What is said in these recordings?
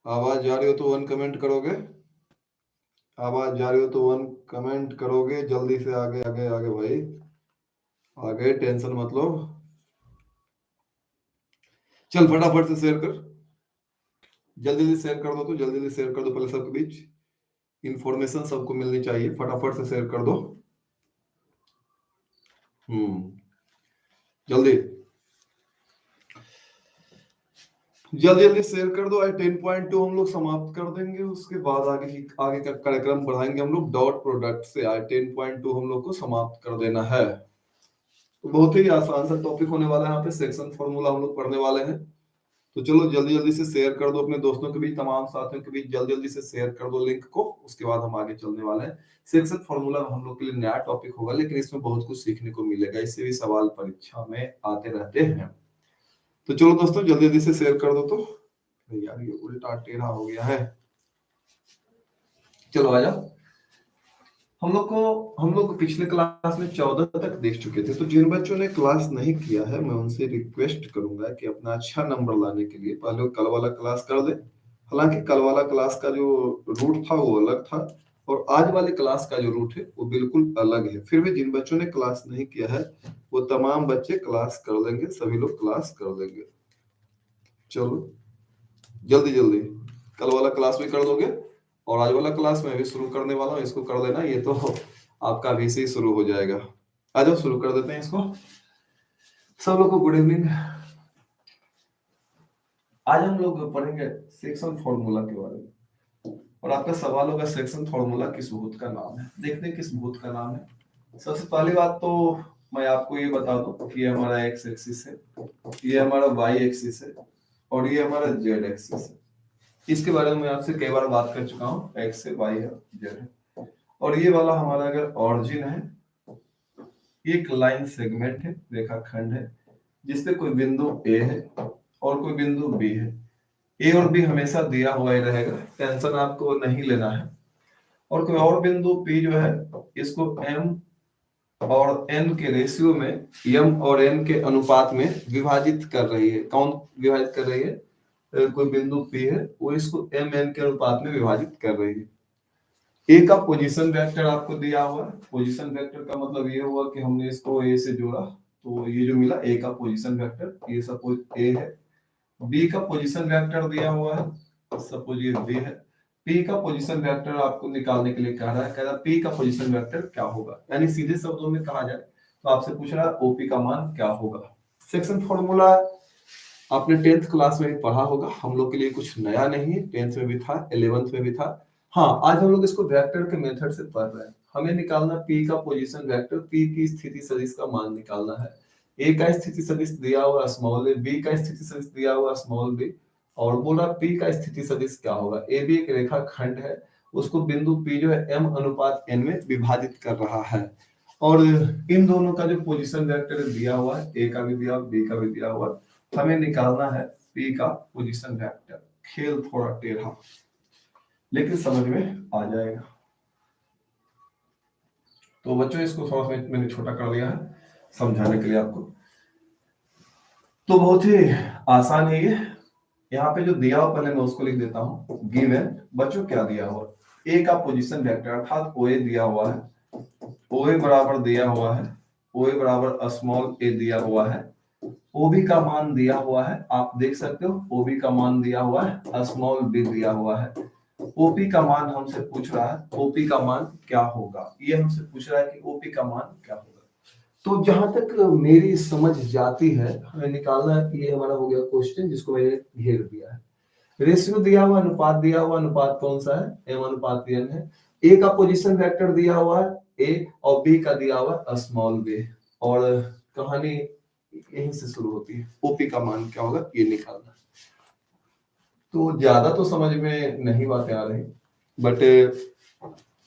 आवाज जा रही हो तो 1 कमेंट करोगे। आवाज जा रही हो तो 1 कमेंट करोगे। जल्दी से आगे आगे आगे भाई, आगे टेंशन मत लो। चल फटाफट से शेयर कर, जल्दी जल्दी शेयर कर दो। तो जल्दी जल्दी शेयर कर दो, पहले सबके बीच इंफॉर्मेशन सबको मिलनी चाहिए। फटाफट से शेयर कर दो। जल्दी जल्दी जल्दी शेयर कर दो। आज 10.2 हम लोग समाप्त कर देंगे, उसके बाद आगे का कार्यक्रम बढ़ाएंगे हम लोग। डॉट प्रोडक्ट से आज 10.2 हम लोग को समाप्त कर देना है। तो बहुत ही आसान सा टॉपिक होने वाला है। यहाँ पे सेक्शन फॉर्मूला हम लोग पढ़ने वाले हैं। तो चलो जल्दी जल्दी से शेयर कर दो अपने दोस्तों के बीच, तमाम साथियों के बीच जल्दी जल्दी से शेयर कर दो लिंक को। उसके बाद हम आगे चलने वाले हैं। सेक्शन फॉर्मूला हम लोग के लिए नया टॉपिक होगा, लेकिन इसमें बहुत कुछ सीखने को मिलेगा। इससे भी सवाल परीक्षा में आते रहते हैं। तो चलो दोस्तों जल्दी जल्दी से शेयर कर दो। तो यार ये उल्टा टेढ़ा हो गया है। चलो आ जाओ। हम लोग को पिछले क्लास में 14 तक देख चुके थे। तो जिन बच्चों ने क्लास नहीं किया है, मैं उनसे रिक्वेस्ट करूंगा कि अपना अच्छा नंबर लाने के लिए पहले कल वाला क्लास कर दे। हालांकि कल वाला क्लास का जो रूट था वो अलग था, और आज वाले क्लास का जो रूट है वो बिल्कुल अलग है। फिर भी जिन बच्चों ने क्लास नहीं किया है वो तमाम बच्चे क्लास कर लेंगे, सभी लोग क्लास कर लेंगे। चलो जल्दी जल्दी कल वाला क्लास भी कर दोगे, और आज वाला क्लास मैं भी शुरू करने वाला हूँ। इसको कर देना, ये तो आपका अभी से ही शुरू हो जाएगा। आ जाओ शुरू कर देते हैं इसको। सब लोग को गुड इवनिंग। आज हम लोग पढ़ेंगे सेक्शन फॉर्मूला के बारे में, और आपका सवाल होगा सेक्शन फॉर्मूला किस भूत का नाम है। देखते हैं किस भूत का नाम है। सबसे पहली बात तो मैं आपको ये बता दूं कि ये हमारा एक्स एक्सिस है, ये हमारा वाई एक्सिस है, और ये हमारा जेड एक्सिस है। इसके बारे में मैं आपसे कई बार बात कर चुका हूँ। एक्स है, वाई है, जेड है। और ये वाला हमारा अगर ऑरिजिन है, एक लाइन सेगमेंट है, रेखाखंड है, जिसपे कोई बिंदु ए है और कोई बिंदु बी है। ए और बी हमेशा दिया हुआ ही रहेगा, टेंशन आपको नहीं लेना है। और कोई और बिंदु पी जो है, इसको एम और एन के रेशियो में, एम और एन के अनुपात में विभाजित कर रही है। कौन विभाजित कर रही है? कोई बिंदु पी है, वो इसको एम एन के अनुपात में विभाजित कर रही है। ए का पोजीशन वेक्टर आपको दिया हुआ है। पोजीशन वेक्टर का मतलब ये हुआ कि हमने इसको ए से जोड़ा, तो ये जो मिला ए का पोजीशन वेक्टर, ये सपोज ए है। बी का पोजीशन वेक्टर दिया हुआ है, सपोज ये बी है। पी का पोजीशन वेक्टर आपको निकालने के लिए कह रहा है, कह रहा है पी का पोजीशन वेक्टर क्या होगा। यानी सीधे शब्दों में कहा जाए तो आपसे पूछ रहा है ओपी का मान क्या होगा। सेक्शन फॉर्मूला आपने 10th क्लास में भी पढ़ा होगा, हम लोग के लिए कुछ नया नहीं है। 10th में भी था, 11th में भी था। हाँ, आज हम लोग इसको वेक्टर के मेथड से पढ़ रहे हैं। हमें निकालना पी का पोजीशन वेक्टर, पी की स्थिति सदिश का मान निकालना है। ए का स्थिति सदिश दिया हुआ स्मॉल ए, बी का स्थिति सदिश दिया हुआ स्मॉल बी, और बोला पी का स्थिति सदिश क्या होगा। ए भी एक रेखाखंड है, उसको बिंदु पी जो है एम अनुपात एन में विभाजित कर रहा है। और इन दोनों का जो पोजीशन वेक्टर दिया हुआ है, ए का भी दिया, बी का भी दिया हुआ, हमें निकालना है पी का पोजीशन वेक्टर। खेल थोड़ा टेढ़ा, लेकिन समझ में आ जाएगा। तो बच्चों इसको थोड़ा सा मैंने छोटा कर दिया है समझाने के लिए आपको। तो बहुत ही आसान है ये। यहाँ पे जो दिया हुआ पहले मैं उसको लिख देता हूँ। गिवन बच्चों क्या दिया हुआ, ए का पोजीशन वेक्टर अर्थात ओ ए दिया हुआ है, ओ ए बराबर दिया हुआ है, ओ ए बराबर स्मॉल ए दिया हुआ है, ओबी का मान दिया हुआ है, आप देख सकते हो ओबी का मान दिया हुआ है, स्मॉल बी दिया हुआ है। ओपी का मान हमसे पूछ रहा है, ओपी का मान क्या होगा, ये हमसे पूछ रहा है कि ओपी का मान क्या होगा। तो जहां तक मेरी समझ जाती है, हमें निकालना है कि ये हमारा हो गया क्वेश्चन जिसको मैंने घेर दिया है। रेशियो दिया हुआ, अनुपात दिया हुआ, अनुपात कौन सा है? एम अनुपात एन है। ए का पोजीशन वेक्टर दिया हुआ है ए, और बी का दिया हुआ स्मॉल बी, और कहानी यहीं से शुरू होती है। ओपी का मान क्या होगा ये निकालना। तो ज्यादा तो समझ में नहीं बातें आ रही, बट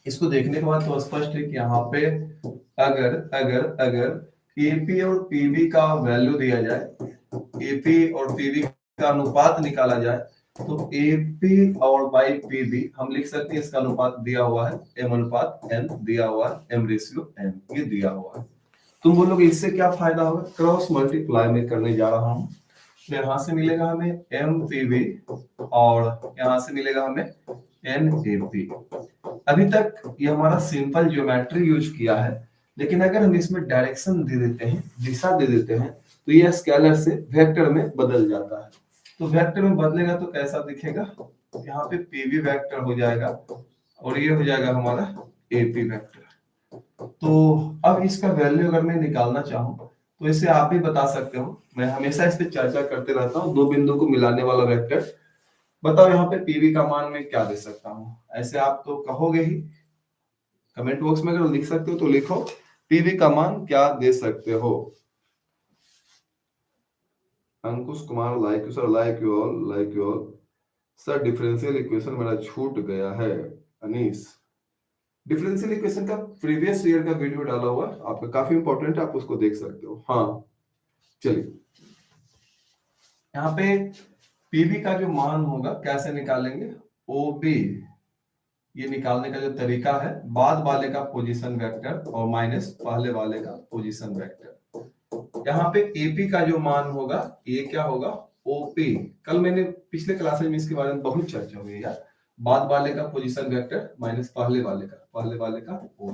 इसको देखने के बाद तो स्पष्ट है कि यहाँ पे अगर अगर अगर एपी और पीबी का वैल्यू दिया जाए, एपी और पीबी का अनुपात निकाला जाए, तो एपी और बाई पीबी हम लिख सकते हैं इसका अनुपात दिया हुआ है एम अनुपात एन दिया हुआ है, एम रेशियो एन ये दिया हुआ है। तुम बोलोगे इससे क्या फायदा होगा? क्रॉस मल्टीप्लाई में करने जा रहा हूं, तो यहाँ से मिलेगा हमें एम पी वी और यहाँ से मिलेगा हमें एन ए पी। अभी तक ये हमारा सिंपल ज्योमेट्री यूज किया है, लेकिन अगर हम इसमें डायरेक्शन दे देते हैं, दिशा दे देते हैं, तो ये स्केलर से वेक्टर में बदल जाता है। तो वेक्टर में बदलेगा तो कैसा दिखेगा, यहाँ पे पीवी वेक्टर हो जाएगा और ये हो जाएगा हमारा एपी वेक्टर। तो अब इसका वैल्यू अगर मैं निकालना चाहूं तो इसे आप भी बता सकते हो, मैं हमेशा इस पे चर्चा करते रहता हूँ। दो बिंदु को मिलाने वाला वेक्टर, बताओ यहाँ पे पीवी का मान मैं क्या दे सकता हूँ, ऐसे आप तो कहोगे ही। कमेंट बॉक्स में अगर लिख सकते हो तो लिखो पीवी का मान क्या दे सकते हो। Ankush Kumar like you sir, like you all, like you all sir. Differential equation मेरा छूट गया है। अनीस, डिफरेंशियल इक्वेशन का प्रीवियस ईयर का वीडियो डाला हुआ आपका, काफी इंपॉर्टेंट है, आप उसको देख सकते हो। हाँ चलिए, यहाँ पे पीवी का जो मान होगा कैसे निकालेंगे, ओबी, ये निकालने का जो तरीका है, बाद वाले का पोजीशन वेक्टर और माइनस पहले वाले का पोजीशन वेक्टर। यहाँ पे एपी का जो मान होगा ये क्या होगा, ओपी। कल मैंने पिछले क्लासेस में इसके बारे में बहुत चर्चा हुई यार। बाद वाले का पोजीशन वेक्टर माइनस पहले वाले का ओ।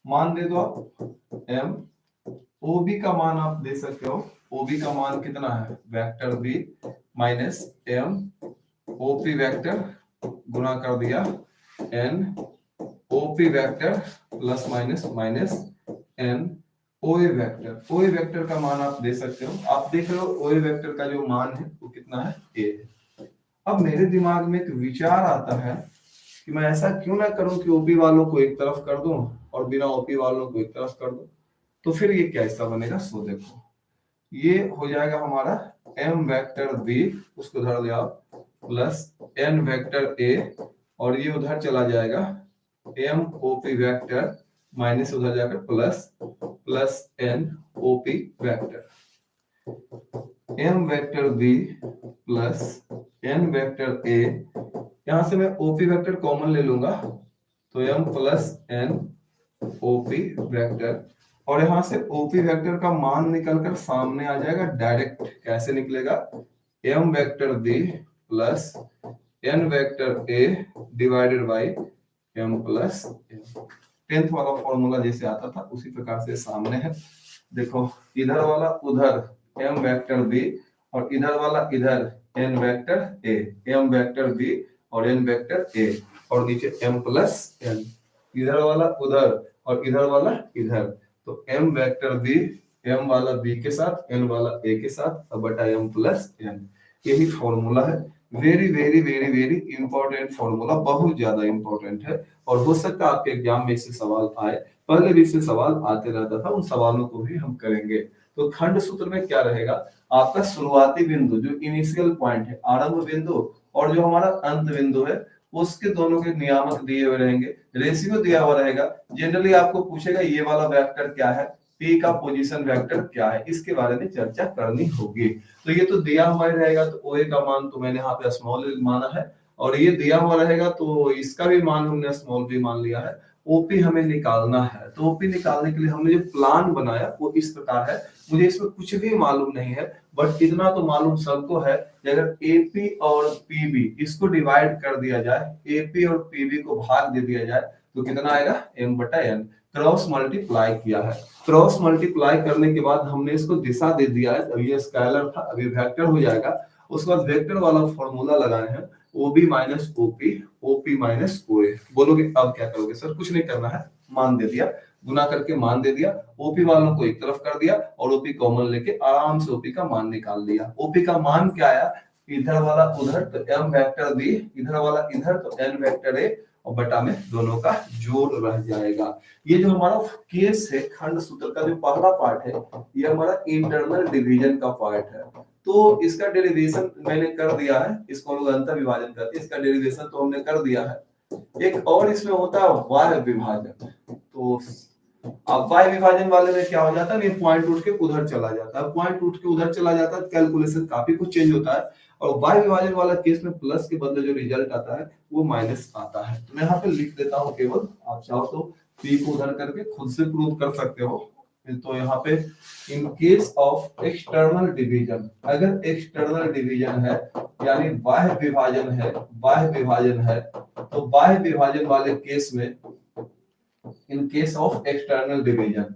मान दे दो आप एम। ओबी का मान आप दे सकते हो, ओबी का मान कितना है, vector B minus M OP vector गुणा कर दिया N OP vector plus minus minus N OA vector. OA vector का मान आप दे सकते हो, आप देख रहे हो ओए वेक्टर का जो मान है वो कितना है, ए है। अब मेरे दिमाग में एक विचार आता है कि मैं ऐसा क्यों ना करूं कि ओपी वालों को एक तरफ कर दूं और बिना ओपी वालों को एक तरफ कर दूं। तो फिर ये कैसा बनेगा, सो देखो, ये हो जाएगा हमारा एम वेक्टर बी, उसको धर दिया प्लस एन वेक्टर ए, और ये उधर चला जाएगा एम ओपी वेक्टर माइनस उधर जाकर plus N OP vector. M vector B plus N vector A, यहां से मैं ओपी वेक्टर कॉमन ले लूंगा तो M plus N OP vector, और यहां से ओपी वेक्टर का मान निकलकर सामने आ जाएगा डायरेक्ट। कैसे निकलेगा, M vector B plus N vector A divided by M plus N. 10th वाला फॉर्मूला जैसे आता था उसी प्रकार से सामने है। देखो इधर वाला उधर एम वेक्टर बी और इधर वाला इधर N vector A, M vector B और एन वेक्टर ए, और नीचे एम प्लस एन। इधर वाला उधर और इधर वाला इधर, तो एम वेक्टर बी, एम वाला बी के साथ, एन वाला ए के साथ, अब बटा एम प्लस एन। यही फॉर्मूला है। Very very very very important formula, बहुत ज्यादा इंपॉर्टेंट है, और हो सकता है आपके एग्जाम में इससे सवाल आए। पहले भी इससे सवाल आते रहता था, उन सवालों को भी हम करेंगे। तो खंड सूत्र में क्या रहेगा, आपका शुरुआती बिंदु जो इनिशियल पॉइंट है, आरंभ बिंदु, और जो हमारा अंत बिंदु है, उसके दोनों के नियामक दिए हुए रहेंगे, रेशियो दिया हुआ रहेगा। जनरली आपको पूछेगा ये वाला वेक्टर क्या है, पी का पोजीशन वेक्टर क्या है, इसके बारे में चर्चा करनी होगी। तो ये तो दिया हुआ रहेगा, तो ओए का मान तो मैंने यहाँ पे स्मॉल माना है, और ये दिया हुआ रहेगा तो इसका भी मान हमने स्मॉल भी मान लिया है। ओपी हमें निकालना है, तो ओपी निकालने के लिए हमने जो प्लान बनाया वो इस प्रकार है। मुझे इसमें कुछ भी मालूम नहीं है, बट इतना तो मालूम सबको है कि अगर एपी और पीबी इसको डिवाइड कर दिया जाए, एपी और पीबी को भाग दे दिया जाए, तो कितना आएगा, एम बटा एन। क्रॉस मल्टीप्लाई किया है, क्रॉस मल्टीप्लाई करने के बाद हमने इसको दिशा दे दिया है। अभी ये स्केलर था, अभी वेक्टर हो जाएगा। उसके बाद वेक्टर वाला फॉर्मूला लगाए हैं, ओबी माइनस ओपी, ओपी माइनस ओए। बोलोगे अब क्या करोगे सर, कुछ नहीं करना है, मान दे दिया, गुना करके मान दे दिया, ओपी वालों को एक तरफ कर दिया और ओपी कॉमन लेके आराम से ओपी का मान निकाल लिया। ओपी का मान क्या आया, इधर वाला उधर तो एम वेक्टर बी, इधर वाला इधर तो एन वेक्टर ए, और बटा में दोनों का जोड़ रह जाएगा। ये जो हमारा केस है, खंड सूत्र का जो पहला पार्ट है, ये हमारा इंटरनल डिवीजन का पार्ट है। तो इसका डेरिवेशन मैंने कर दिया है, इसको लोग अंतर विभाजन कहते हैं, इसका डेरिवेशन तो हमने कर दिया है। एक और इसमें होता है वाय विभाजन। तो अब वाय विभाजन वाले में क्या हो जाता है, ये पॉइंट उठ के उधर चला जाता है, पॉइंट उठ के उधर चला जाता है, कैलकुलेशन काफी कुछ चेंज होता है। और वाय विभाजन वाला केस में प्लस के बदले जो रिजल्ट आता है वो माइनस आता है। तो मैं यहाँ पे लिख देता हूँ केवल, आप चाहो तो पी को उधर करके खुद से प्रूव कर सकते हो। तो यहाँ पे in case of external division, अगर एक्सटर्नल डिवीजन है यानी बाह्य विभाजन है, बाह्य विभाजन है, तो बाह्य विभाजन वाले केस में, in case of external division,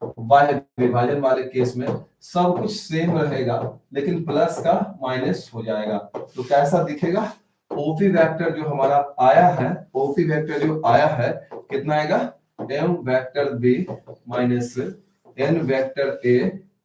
बाह्य विभाजन वाले केस में सब कुछ सेम रहेगा लेकिन प्लस का माइनस हो जाएगा। तो कैसा दिखेगा, ओपी वेक्टर जो हमारा आया है, ओपी वेक्टर जो आया है कितना आएगा, M vector B minus N vector A,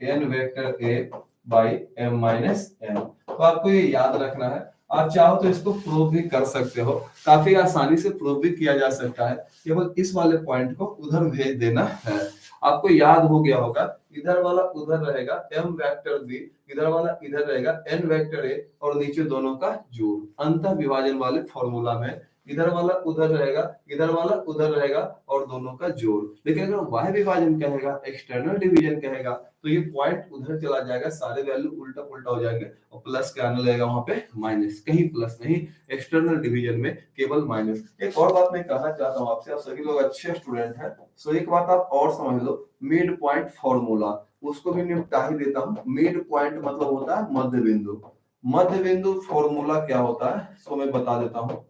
N vector A by M minus N. तो आपको ये याद रखना है। आप चाहो तो इसको प्रूव भी कर सकते हो, काफी आसानी से प्रूव भी किया जा सकता है, केवल इस वाले पॉइंट को उधर भेज देना है। आपको याद हो गया होगा, इधर वाला उधर रहेगा m वेक्टर b, इधर वाला इधर रहेगा n वेक्टर a, और नीचे दोनों का जोड़। अंतः विभाजन वाले फॉर्मूला में इधर वाला उधर रहेगा, इधर वाला उधर रहेगा और दोनों का जोड़। लेकिन अगर बाह्य विभाजन कहेगा, एक्सटर्नल डिवीजन कहेगा, तो ये पॉइंट उधर चला जाएगा, सारे वैल्यू उल्टा पुल्टा हो जाएंगे और प्लस के आने लगेगा वहां पे माइनस, कहीं प्लस नहीं, एक्सटर्नल डिवीजन में केवल माइनस। एक और बात मैं कहना चाहता हूँ आपसे, आप सभी लोग अच्छे स्टूडेंट हैं, सो एक बात आप और समझ लो, मिड पॉइंट फॉर्मूला, उसको भी निपटा ही देता हूँ। मिड पॉइंट मतलब होता है मध्य बिंदु। मध्य बिंदु फॉर्मूला क्या होता है, सो मैं बता देता हूँ।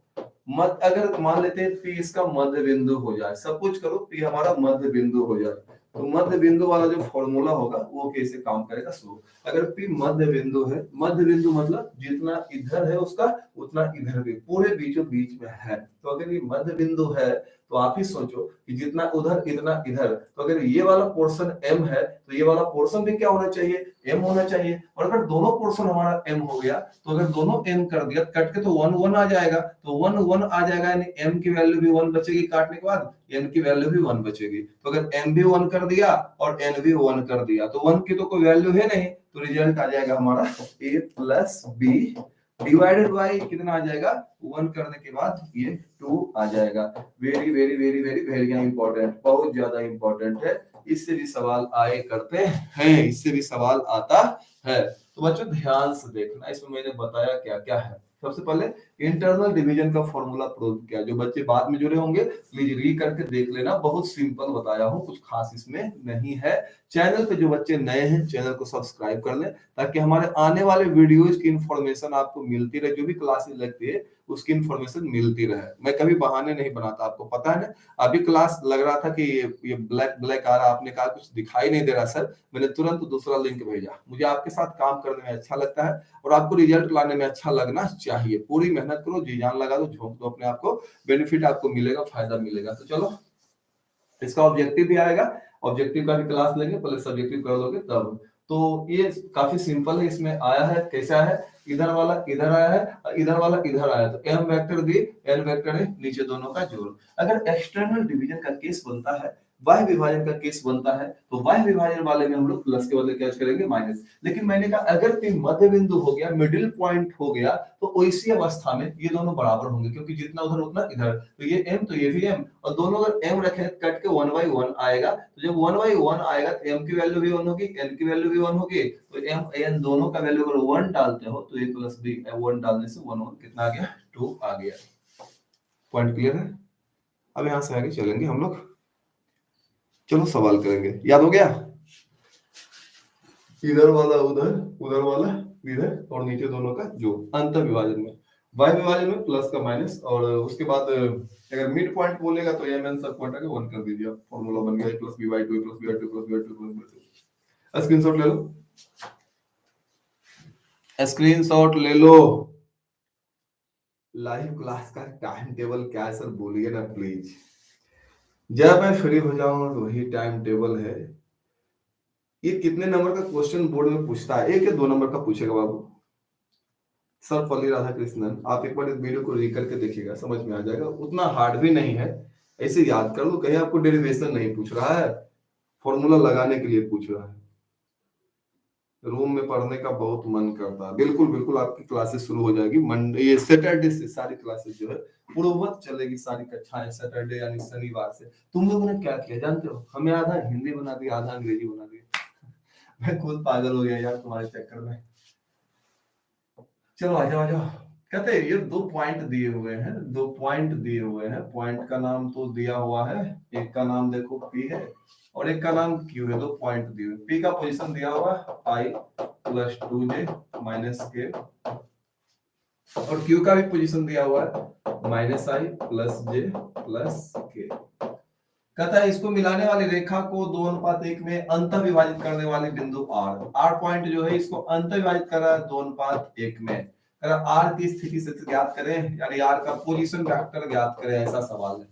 मध्य, अगर मान लेते हैं P इसका मध्य बिंदु हो जाए, सब कुछ करो P हमारा मध्य बिंदु हो जाए, तो मध्य बिंदु वाला जो फॉर्मूला होगा वो कैसे काम करेगा। सो अगर P मध्य बिंदु है, मध्य बिंदु मतलब जितना इधर है उसका उतना इधर भी, पूरे बीचों बीच में है। तो अगर ये मध्य बिंदु है तो आप ही सोचो कि जितना उधर इतना इधर, तो अगर ये वाला पोर्शन m है तो ये वाला पोर्शन भी क्या होना चाहिए, m होना चाहिए। और अगर दोनों पोर्शन हमारा m हो गया तो अगर दोनों m कर दिया कट के तो 1 1 आ जाएगा, तो 1 1 आ जाएगा, यानी m की वैल्यू भी 1 बचेगी, काटने के बाद n की वैल्यू भी 1 बचेगी। तो अगर m भी 1 कर दिया और n भी 1 कर दिया तो 1 की तो कोई वैल्यू है नहीं, तो रिजल्ट आ जाएगा हमारा a plus b divided by कितना आ जाएगा, 1 करने के बाद ये 2 आ जाएगा। Very very very very very important, बहुत ज्यादा इंपॉर्टेंट है, इससे भी सवाल आए करते हैं, इससे भी सवाल आता है। तो बच्चों ध्यान से देखना, इसमें मैंने बताया क्या क्या है। सबसे पहले इंटरनल डिवीजन का फॉर्मूला प्रूव किया, जो बच्चे बाद में जुड़े होंगे प्लीज री करके देख लेना, बहुत सिंपल बताया हूं, कुछ खास इसमें नहीं है। चैनल पे जो बच्चे नए हैं चैनल को सब्सक्राइब कर लें ताकि हमारे आने वाले वीडियोज की इंफॉर्मेशन आपको मिलती रहे, जो भी क्लासेस लगती है उसकी इंफॉर्मेशन मिलती रहे। मैं कभी बहाने नहीं बनाता, आपको पता है ना। अभी क्लास लग रहा था कि ये ब्लैक ब्लैक आ रहा, आपने कहा कुछ दिखाई नहीं दे रहा सर, मैंने तुरंत दूसरा लिंक भेजा। मुझे आपके साथ काम करने में अच्छा लगता है और आपको रिजल्ट लाने में अच्छा लगना चाहिए। पूरी मेहनत करो, जी जान लगा दो, झोंक दो अपने आप को, बेनिफिट आपको मिलेगा, फायदा मिलेगा। तो चलो इसका ऑब्जेक्टिव भी आएगा, ऑब्जेक्टिव का भी क्लास लेंगे, पहले सब्जेक्टिव कर लोगे तब। तो ये काफी सिंपल है, इसमें आया है कैसा है, इधर वाला इधर आया है, इधर वाला इधर आया, तो m वेक्टर भी n वेक्टर है, नीचे दोनों का जोड़। अगर एक्सटर्नल डिवीजन का केस बनता है, बाह्य विभाजन का केस बनता है, तो बाह्य विभाजन वाले में हम लोग प्लस के बदले क्या करेंगे, माइनस। लेकिन मैंने कहा अगर P मध्य बिंदु हो गया, मिडिल पॉइंट हो गया, तो वैसी अवस्था में ये दोनों बराबर होंगे, क्योंकि जितना उधर उतना इधर, तो ये m तो ये भी m, और दोनों अगर m रखे कट के 1 by 1 आएगा, तो जब 1 by 1 आएगा तो m की वैल्यू भी 1 होगी, n की वैल्यू भी 1 होगी, तो m n दोनों का वैल्यू अगर 1 डालते हो तो a प्लस b, 1 डालने से 1 1 कितना आ गया, 2 आ गया। पॉइंट क्लियर है। अब यहां से आगे चलेंगे हम लोग, चलो सवाल करेंगे, याद हो गया, इधर वाला उधर, उधर वाला इधर, और नीचे दोनों का जो अंत विभाजन में, वाई विभाजन में प्लस का माइनस, और उसके बाद अगर मिड पॉइंट बोलेगा तो एम एन सब पॉइंट आके 1 कर दीजिए, फॉर्मूला बन गया a plus b by 2 plus b by 2 plus b by 2 plus b by 2। Screenshot ले लो, स्क्रीनशॉट ले लो। लाइव क्लास का टाइम टेबल क्या है सर, बोलिए ना प्लीज। जब मैं फ्री हो जाऊंगा तो वही टाइम टेबल है। ये कितने नंबर का क्वेश्चन बोर्ड में पूछता है, 1 या 2 नंबर का पूछेगा बाबू। सर्वपल्ली राधाकृष्णन, आप एक बार इस वीडियो को रीड करके देखिएगा, समझ में आ जाएगा, उतना हार्ड भी नहीं है, ऐसे याद कर लो। कहीं आपको डेरिवेशन नहीं पूछ रहा है, फॉर्मूला लगाने के लिए पूछ रहा है। रूम में पढ़ने का बहुत मन करता है, बिल्कुल बिल्कुल आपकी क्लासेस शुरू हो जाएगी मंडे, ये सैटरडे से सारी क्लासेस जो है पूर्ववत चलेगी, सारी कक्षाएं सैटरडे यानी शनिवार से। तुम लोगों ने क्या किया जानते हो, हमें आधा हिंदी बना दिया, आधा अंग्रेजी बना दिया। मैं खुद पागल हो गया यार तुम्हारे चक्कर में। चलो आ जाओ आ जाओ, कहते हैं ये 2 पॉइंट दिए हुए हैं, 2 पॉइंट दिए हुए हैं, पॉइंट का नाम तो दिया हुआ है, एक का नाम देखो P है और एक का नाम Q है, 2 पॉइंट दिए हुए। P का पोजीशन दिया हुआ I plus 2J minus K और Q का भी पोजीशन दिया हुआ है minus I plus J plus K। कहता है इसको मिलाने वाली रेखा को 2:1 में अंत विभाजित करने वाले बिंदु R पॉइंट जो है इसको अंत विभाजित कर रहा है 2:1 में। अगर R की स्थिति से ज्ञात करें, यानी R का पोजीशन वेक्टर ज्ञात करें, ऐसा सवाल है।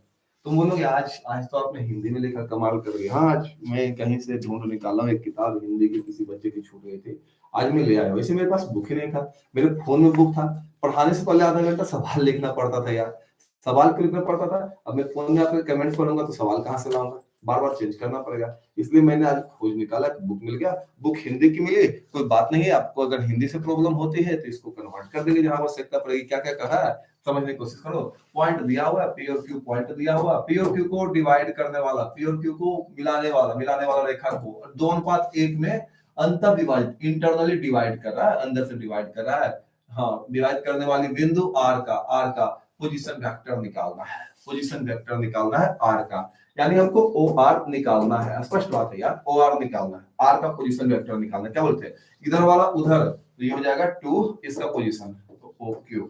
तुम बोलोगे आज आज तो आपने हिंदी में लिखा, कमाल कर रही है। हाँ, आज मैं कहीं से ढूंढ निकाला हूँ, एक किताब हिंदी की किसी बच्चे की छूट गई थी, आज मैं ले आया। वैसे मेरे पास बुक ही नहीं था, मेरे फोन में बुक था। पढ़ाने से पहले आधा घंटा सवाल लिखना पड़ता था यार, सवाल क्यों लिखना पड़ता था। अब मैं फोन में आपके कमेंट करूंगा तो सवाल कहाँ से लाऊंगा, बार बार चेंज करना पड़ेगा। इसलिए मैंने आज खोज निकाला, बुक मिल गया, बुक हिंदी की मिली, कोई बात नहीं है। आपको अगर हिंदी से प्रॉब्लम होती है तो इसको कन्वर्ट कर देंगे जहां आवश्यकता पड़ेगी। क्या क्या कहा है समझने की कोशिश करो। पॉइंट दिया हुआ है P और Q, पॉइंट दिया हुआ P और Q को डिवाइड करने वाला, P और Q को मिलाने वाला रेखा को 2:1 में अंत विभाजित, इंटरनली डिवाइड कर रहा है, अंदर से डिवाइड कर रहा है। हाँ, डिवाइड करने वाली बिंदु R का पोजीशन वेक्टर निकालना है, पोजीशन वेक्टर निकालना है R का, यानी हमको OR निकालना है। स्पष्ट बात है यार, OR निकालना है, R का पोजीशन वेक्टर निकालना है। क्या बोलते हैं, इधर वाला उधर तो ये हो जाएगा 2, इसका पोजीशन तो OQ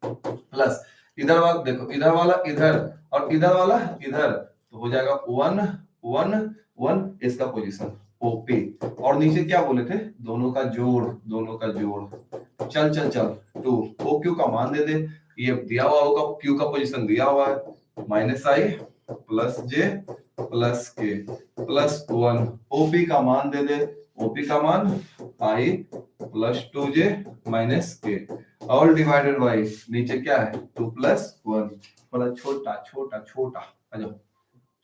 प्लस इधर वाला, देखो इधर वाला इधर और इधर वाला इधर तो हो जाएगा 1 1 1, इसका पोजीशन OP। और नीचे क्या बोले थे, दोनों का जोड़, दोनों का जोड़। चल चल चल 2, OQ का मान दे दे, ये दिया हुआ होगा, Q का पोजीशन दिया हुआ है minus I plus J plus K plus 1, OP का मान दे दे, OP का मान I plus 2J minus K और डिवाइडेड बाई नीचे क्या है 2 प्लस 1। बड़ा छोटा छोटा छोटा, अच्छा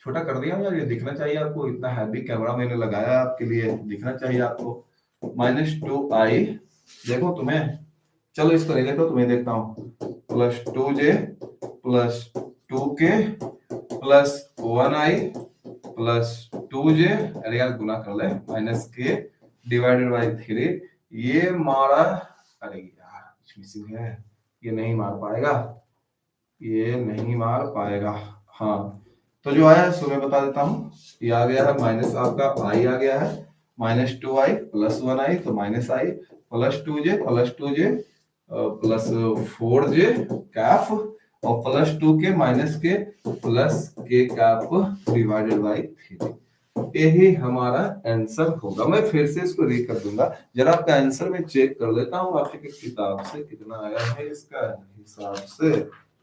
छोटा कर दिया यार, ये दिखना चाहिए आपको, इतना हैवी कैमरा मैंने लगाया आपके लिए, दिखना चाहिए आपको। माइनस 2I, देखो तुम्हें, चलो इसको नहीं देखो, तुम्हें देखता हूँ, plus 2J plus 2K plus 1I plus 2J, अरे यार गुना कर ले, माइनस K डिवाइडेड बाई 3। ये मारा, अरे यार कुछ मिसिंग है, ये नहीं मार पाएगा, ये नहीं मार पाएगा। हाँ, तो जो आया है सो मैं बता देता हूँ, ये आ गया है माइनस, आपका I आ गया है माइनस 2I प्लस 1I, तो minus I plus 2J plus 4J cap और plus 2K minus K plus K cap divided by 3। यही हमारा आंसर होगा। मैं फिर से इसको रीड कर दूंगा, जरा आपका आंसर मैं चेक कर लेता हूँ आपकी किताब से कितना आया है इसका हिसाब से।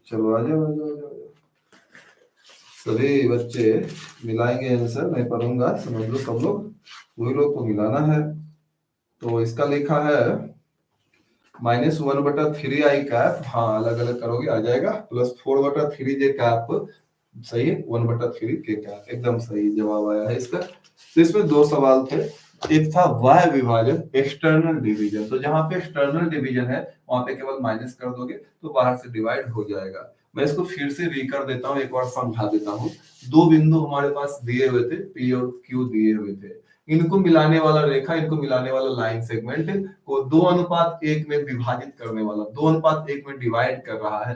चलो आ जाओ आ जाओ आ जाओ, सभी बच्चे मिलाएंगे आंसर, मैं पढ़ूंगा, समझ लो सब लोग, वही लोग को मिलाना है। तो इसका लिखा है -1/3I कैप, हाँ अलग अलग करोगे आ जाएगा, प्लस 4/3J कैप, सही है, 1/3K कैप, एकदम सही जवाब आया है इसका। तो इसमें 2 सवाल थे, एक था बाह्य विभाजन, एक्सटर्नल डिवीजन, तो जहां पे एक्सटर्नल डिवीजन है वहां पे केवल माइनस कर दोगे तो बाहर से डिवाइड हो जाएगा। मैं इसको फिर से रीकर देता हूँ, एक बार समझा देता हूँ। 2 बिंदु हमारे पास दिए हुए थे, P और Q दिए हुए थे, इनको मिलाने वाला रेखा, इनको मिलाने वाला लाइन सेगमेंट को 2:1 में विभाजित करने वाला, 2:1 में डिवाइड कर रहा है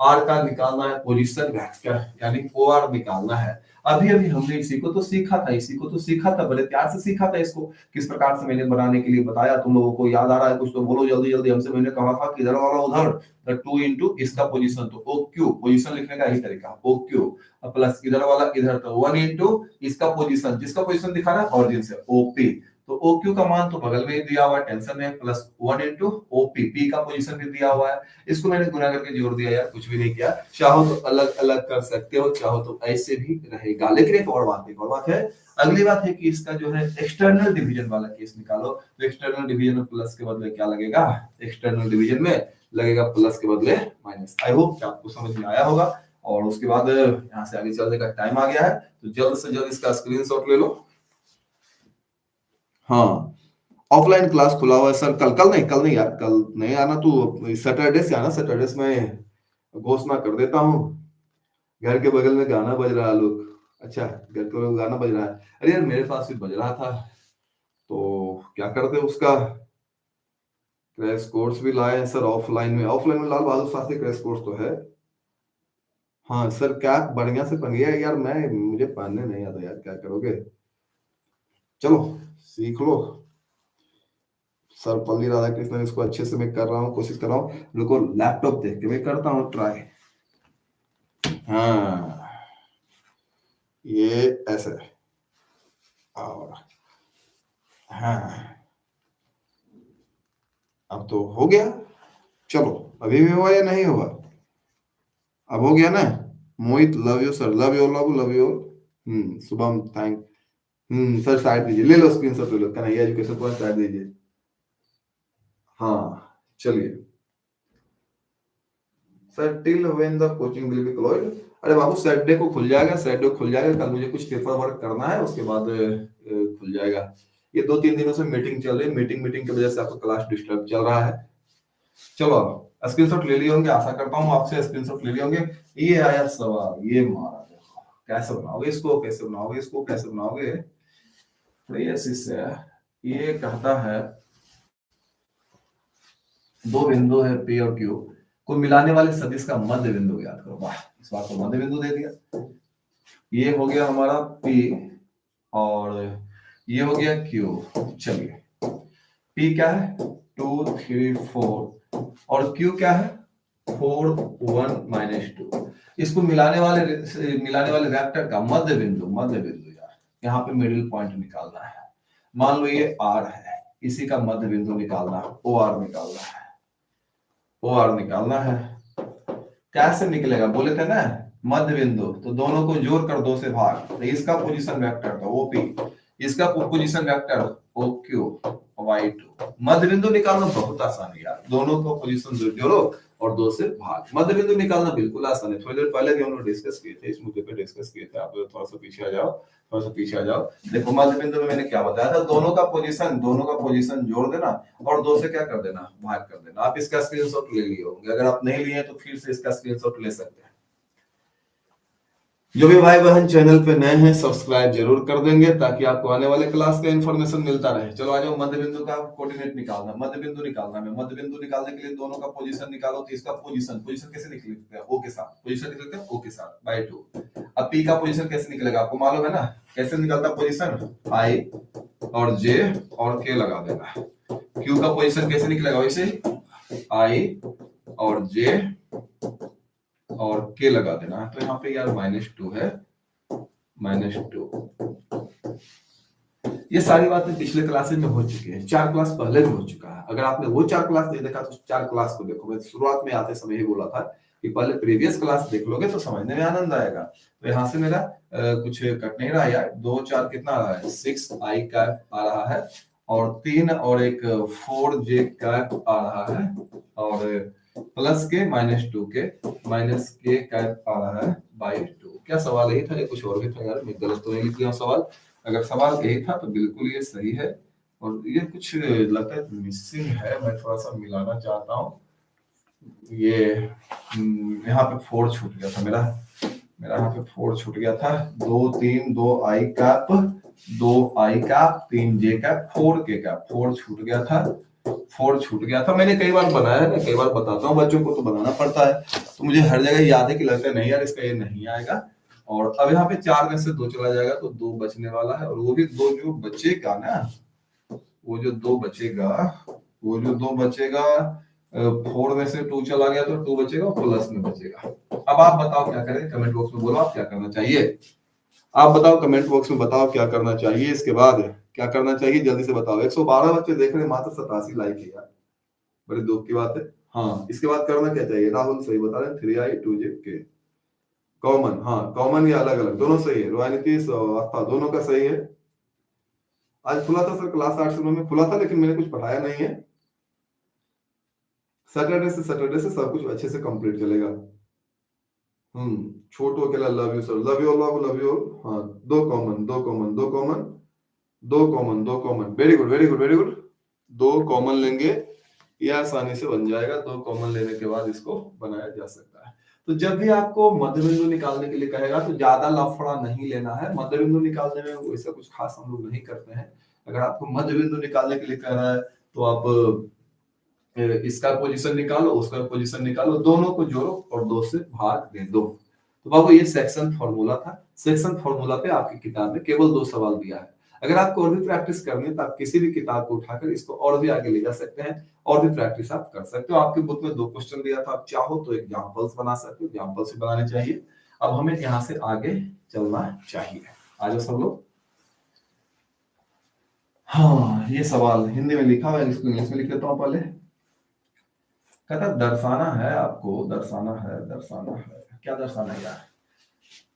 R का निकालना है पोजीशन वेक्टर, यानी OR निकालना है। अभी अभी हमने इसी को तो सीखा था, बड़े प्यार से सीखा था इसको, किस प्रकार से मैंने बनाने के लिए बताया, तुम लोगों को याद आ रहा है कुछ तो बोलो जल्दी जल्दी। हमसे मैंने कहा था कि इधर वाला उधर 2 इंटू इसका पोजीशन, तो OQ पोजीशन लिखने का यही तरीका, OQ प्लस इधर वाला इधर, तो 1 इंटू इसका पोजीशन, जिसका पोजीशन दिखा रहा है ऑरिजिन से OP, तो OQ का मान तो बगल में ही दिया हुआ है, टेंशन है, प्लस 1 इंटू OP, P का पोजीशन भी दिया हुआ है, इसको मैंने गुना करके जोड़ दिया यार, कुछ भी नहीं किया। चाहो तो अलग अलग कर सकते हो, चाहो तो ऐसे भी रहेगा। लेकिन एक और बात है, अगली बात है कि इसका जो है एक्सटर्नल डिवीजन वाला केस निकालो, तो एक्सटर्नल डिवीजन में प्लस के बदले क्या लगेगा, एक्सटर्नल डिवीजन में लगेगा प्लस के बदले माइनस। आई होप कि आपको समझ में आया होगा। और उसके बाद यहाँ से आगे चलने का टाइम आ गया है, तो जल्द से जल्द इसका स्क्रीनशॉट ले लो। हाँ, ऑफलाइन क्लास खुला हुआ है सर, कल नहीं यार, कल नहीं आना, तू सैटरडे से आना, सैटरडे से मैं घोषणा कर देता हूँ। घर के बगल में गाना बज रहा है लोग, अच्छा घर के बगल में गाना बज रहा है, अरे यार मेरे पास भी बज रहा था, तो क्या करते उसका, क्रैश कोर्स भी लाए हैं सर ऑफलाइन में लाल बहादुर शास्त्री क्रैश कोर्स तो है। हाँ सर कैप बढ़िया से पहनिए यार, मैं मुझे पहनने नहीं आता यार, क्या करोगे, चलो सीख लो। सर्वपल्ली राधाकृष्णन, इसको अच्छे से मैं कर रहा हूँ, कोशिश कर रहा हूँ, रुको लैपटॉप देख के मैं करता हूँ ट्राई। हाँ ये ऐसे, और हाँ अब तो हो गया, चलो अभी भी हुआ या नहीं हुआ, अब हो गया ना। Mohit love you sir, love you love you. Shubham thank. Sir side दीजिए, ले लो स्क्रीनशॉट ले लो, कन्हैया एजुकेशन पॉइंट साइड दीजिए। हाँ चलिए sir, till when the coaching will be closed. अरे बाबू सैटरडे को खुल जाएगा, सैटरडे को खुल जाएगा, कल मुझे कुछ पेपर वर्क करना है, उसके बाद खुल जाएगा। ये 2-3 दिनों से मीटिंग चल रही है, मीटिंग की वजह से आपका क्लास डिस्टर्ब चल रहा है। चलो स्क्रीनशॉट ले लिए होंगे, आशा करता हूँ आपसे स्क्रीनशॉट ले लिए होंगे। ये आया सवाल, ये मारा, देखो कैसे बनाओगे इसको, कैसे बनाओगे इसको, कैसे बनाओगे। तो ये शिष्य ये कहता है दो बिंदु है P और Q को मिलाने वाले सदिश का मध्य बिंदु याद करो। वाह, इस बार तो मध्य बिंदु दे दिया। ये हो गया हमारा P और ये हो गया Q। चलिए P क्या है 2 3 4 और Q क्या है 4 1 -2। इसको मिलाने वाले वेक्टर का मध्य बिंदु यार, यहाँ पे मिडिल पॉइंट निकालना है। मान लो ये R है, इसी का मध्य बिंदु निकालना है, OR निकालना है, OR निकालना है। कैसे निकलेगा, बोले थे ना मध्य बिंदु, तो दोनों को जोड़ कर 2 से भाग, तो इसका पोजीशन वेक्टर था OP, इसका पोजीशन वेक्टर OQ Y2। मध्य बिंदु निकालना बहुत आसान है यार, दोनों को पोजीशन जोड़ो और 2 से भाग। मध्य बिंदु निकालना बिल्कुल आसान है, थोड़ी देर पहले भी हम लोग डिस्कस किए थे, इस मुद्दे पे डिस्कस किए थे। आप थोड़ा सा पीछे आ जाओ, थोड़ा सा पीछे आ जाओ। देखो मध्य बिंदु में मैंने क्या बताया था, दोनों का पोजीशन जोड़ देना और 2 से क्या कर देना, भाग कर देना। आप इसका स्क्रीनशॉट ले लिए होंगे, अगर आप नहीं लिए तो फिर से इसका स्क्रीनशॉट ले सकते हैं। जो भी भाई बहन चैनल पे नए हैं सब्सक्राइब जरूर कर देंगे, ताकि आपको आने वाले क्लास का इन्फॉर्मेशन मिलता रहे। चलो आ जाओ, मध्य बिंदु का कोऑर्डिनेट निकालना, मध्य बिंदु निकालना है। मध्य बिंदु निकालने के लिए दोनों का पोजीशन निकालो, तो इसका पोजीशन कैसे निकलता है, ओ के साथ पोजीशन निकलता है, ओ के साथ बाय 2। अब पी का पोजीशन कैसे निकलेगा, आपको मालूम है ना, कैसे निकलता पोजीशन, आई और जे और के लगा देना। क्यू का पोजीशन कैसे निकलेगा, वैसे आई और जे और के लगा देना है। तो यहाँ पे यार -2 है, -2। ये सारी बातें पिछले क्लासेज में हो चुकी है, 4 क्लास पहले भी हो चुका है। अगर आपने वो 4 क्लास नहीं देखा तो 4 क्लास को देखो। मैं शुरुआत में आते समय ही बोला था कि पहले प्रीवियस क्लास देख लोगे तो समझने में आनंद आएगा। तो यहाँ से मेरा कुछ कट नहीं रहा यार, 2 4 कितना आ रहा है, 6i का आ रहा है और 3 और एक 4j का आ रहा है और प्लस के -2 के माइनस के कैप आ रहा है बाई 2। क्या सवाल यही था या कुछ और भी था यार, मैं गलत तो नहीं लिख लिया सवाल? अगर सवाल यही था तो बिल्कुल ये सही है, और ये कुछ लगता है मिसिंग है, मैं थोड़ा सा मिलाना चाहता हूँ। ये यहाँ पे 4 छूट गया था मेरा यहाँ पे 4 छूट गया था, 2 3 2 आई कैप 2 आई कैप 3 जे कैप 4 के कैप 4 छूट गया था, 4 छूट गया था। मैंने कई बार बनाया है ना, कई बार बताता हूँ बच्चों को, तो बनाना पड़ता है, तो मुझे हर जगह याद है कि लगता है नहीं यार इसका ये नहीं आएगा। और अब यहाँ पे 4 में से 2 चला जाएगा तो 2 बचने वाला है, और वो भी 2 जो बचेगा ना, वो जो 2 बचेगा 4 में से 2 चला गया तो 2 बचेगा, प्लस में बचेगा। अब आप बताओ क्या करें, कमेंट बॉक्स में बोलो आप क्या करना चाहिए। आप बताओ कमेंट बॉक्स में, बताओ क्या करना चाहिए, इसके बाद क्या करना चाहिए जल्दी से बताओ। 112 बच्चे देख रहे हैं, मात्र 87 लाइक है यार, बड़ी दुख की बात है। हाँ इसके बाद करना क्या चाहिए, राहुल सही बता रहे हैं, 3i 2j के कॉमन, हाँ कॉमन या अलग अलग दोनों सही है। रोहिणी आस्था दोनों का सही है। आज खुला था सर क्लास 8 से 9 में खुला था, लेकिन मैंने कुछ पढ़ाया नहीं है। सैटरडे से सब कुछ अच्छे से कंप्लीट चलेगा। छोटो के लिए love you sir, love you love you. हाँ 2 common 2 common 2 common 2 common 2 common, very good very good very good. 2 common लेंगे, ये आसानी से बन जाएगा। 2 कॉमन लेने के बाद इसको बनाया जा सकता है। तो जब भी आपको मध्य बिंदु निकालने के लिए कहेगा तो ज्यादा लफड़ा नहीं लेना है। मध्य बिंदु निकालने में वैसा कुछ खास हम लोग नहीं करते हैं। अगर आपको मध्य बिंदु निकालने के लिए कह रहा है तो आप इसका पोजीशन निकालो, उसका पोजीशन निकालो, दोनों को जोड़ो और 2 से भाग दे दो। तो बाबू ये सेक्शन फॉर्मूला था। सेक्शन फॉर्मूला पे आपकी किताब में केवल 2 सवाल दिया है। अगर आपको और भी प्रैक्टिस करनी है तो आप किसी भी किताब को उठाकर इसको और भी आगे ले जा सकते हैं, और भी प्रैक्टिस आप कर सकते हो। आपके बुक में 2 क्वेश्चन दिया था, आप चाहो तो एग्जांपल्स बना सकते हो, एग्जांपल्स भी बनाने चाहिए। अब हमें यहाँ से आगे चलना चाहिए। आ जाओ सब लोग। हाँ, ये सवाल हिंदी में लिखा हुआ है, इसको इंग्लिश में लिख लेता हूँ पहले। कहता दर्शाना है आपको, दर्शाना है क्या दर्शाना है यार?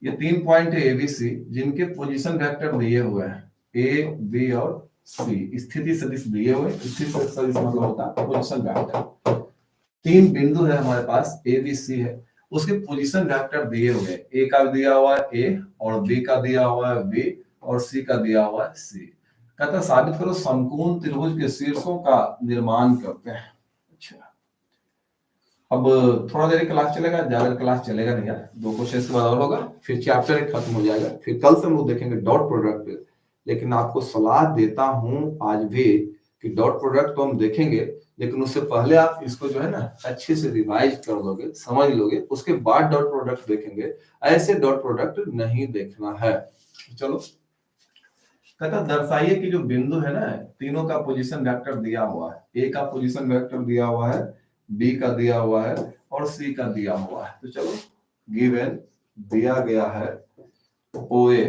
ये 3 पॉइंट है एबीसी, जिनके पोजीशन वेक्टर दिए हुए हैं ए बी और सी। स्थिति सदिश दिए हुए, स्थिति सदिश मतलब होता है पोजीशन वेक्टर। 3 बिंदु है हमारे पास, ए बी सी है, उसके पोजीशन वेक्टर दिए हुए हैं। ए का दिया हुआ है ए, और बी का दिया हुआ है बी, और सी का दिया हुआ है सी। कहता साबित करो समकोण त्रिभुज के शीर्षों का निर्माण करते हैं। अच्छा, अब थोड़ा देर क्लास चलेगा, ज्यादा क्लास चलेगा नहीं यार, 2 क्वेश्चन के बाद और होगा, फिर चैप्टर एक खत्म हो जाएगा। फिर कल से हम लोग देखेंगे डॉट प्रोडक्ट। लेकिन आपको सलाह देता हूं आज भी कि डॉट प्रोडक्ट तो हम देखेंगे, लेकिन उससे पहले आप इसको जो है ना अच्छे से रिवाइज कर लोगे, समझ लोगे, उसके बाद डॉट प्रोडक्ट देखेंगे। ऐसे डॉट प्रोडक्ट नहीं देखना है। चलो, कहता दर्शाइए कि जो बिंदु है ना, तीनों का पोजीशन वेक्टर दिया हुआ है। ए का पोजीशन वेक्टर दिया हुआ है, बी का दिया हुआ है, और सी का दिया हुआ है। तो चलो, गिवन दिया गया है ओए।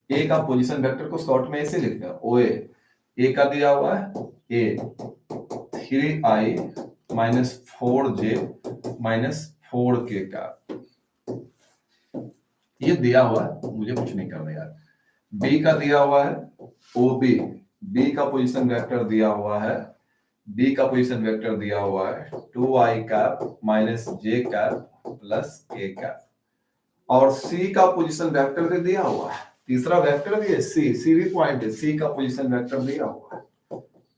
ए का पोजीशन वेक्टर को शॉर्ट में ऐसे लिखते हैं ओए। ए का दिया हुआ है ए 3i minus 4j minus 4k का, ये दिया हुआ है, मुझे कुछ नहीं करना यार। बी का दिया हुआ है ओबी, बी का पोजीशन वेक्टर दिया हुआ है, बी का पोजीशन वेक्टर दिया हुआ है 2i cap minus j cap plus k cap, और सी का पोजीशन वेक्टर दे दिया हुआ है। तीसरा वेक्टर भी है सी, सी भी पॉइंट है, सी का पोजीशन वेक्टर दिया हुआ है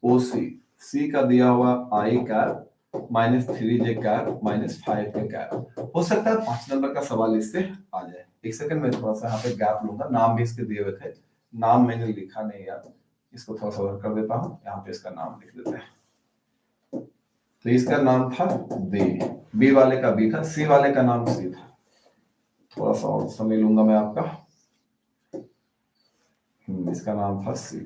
ओसी, सी का दिया हुआ i cap minus 3j cap minus 5k cap. हो सकता है 5 नंबर का सवाल इससे आ जाए। एक सेकंड में थोड़ा सा यहाँ पे गैप लूंगा, नाम भी इसके दिए हुए थे, नाम मैंने लिखा नहीं यार, इसको थोड़ा सा कर देता हूँ, यहाँ पे इसका नाम लिख देते हैं। तो इसका नाम था बी वाले का बी था, सी वाले का नाम सी था। थोड़ा सा और समय लूंगा मैं आपका। इसका नाम था सी।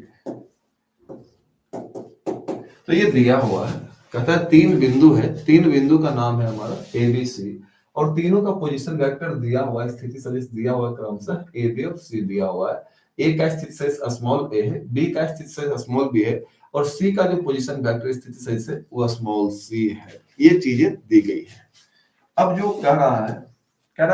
तो ये दिया हुआ है, कहता है 3 बिंदु है, 3 बिंदु का नाम है हमारा ए बी सी, और तीनों का पोजीशन वेक्टर दिया हुआ है, स्थिति सदिश दिया हुआ है क्रमशः ए बी और सी दिया हुआ है। ए का स्थिति सदिश स्मॉल ए है, बी का स्थिति सदिश स्मॉल बी है, और सी का जो पोजीशन वेक्टर स्थिति सदिश है वो स्मॉल सी है। ये चीजें दी गई है। अब जो कह रहा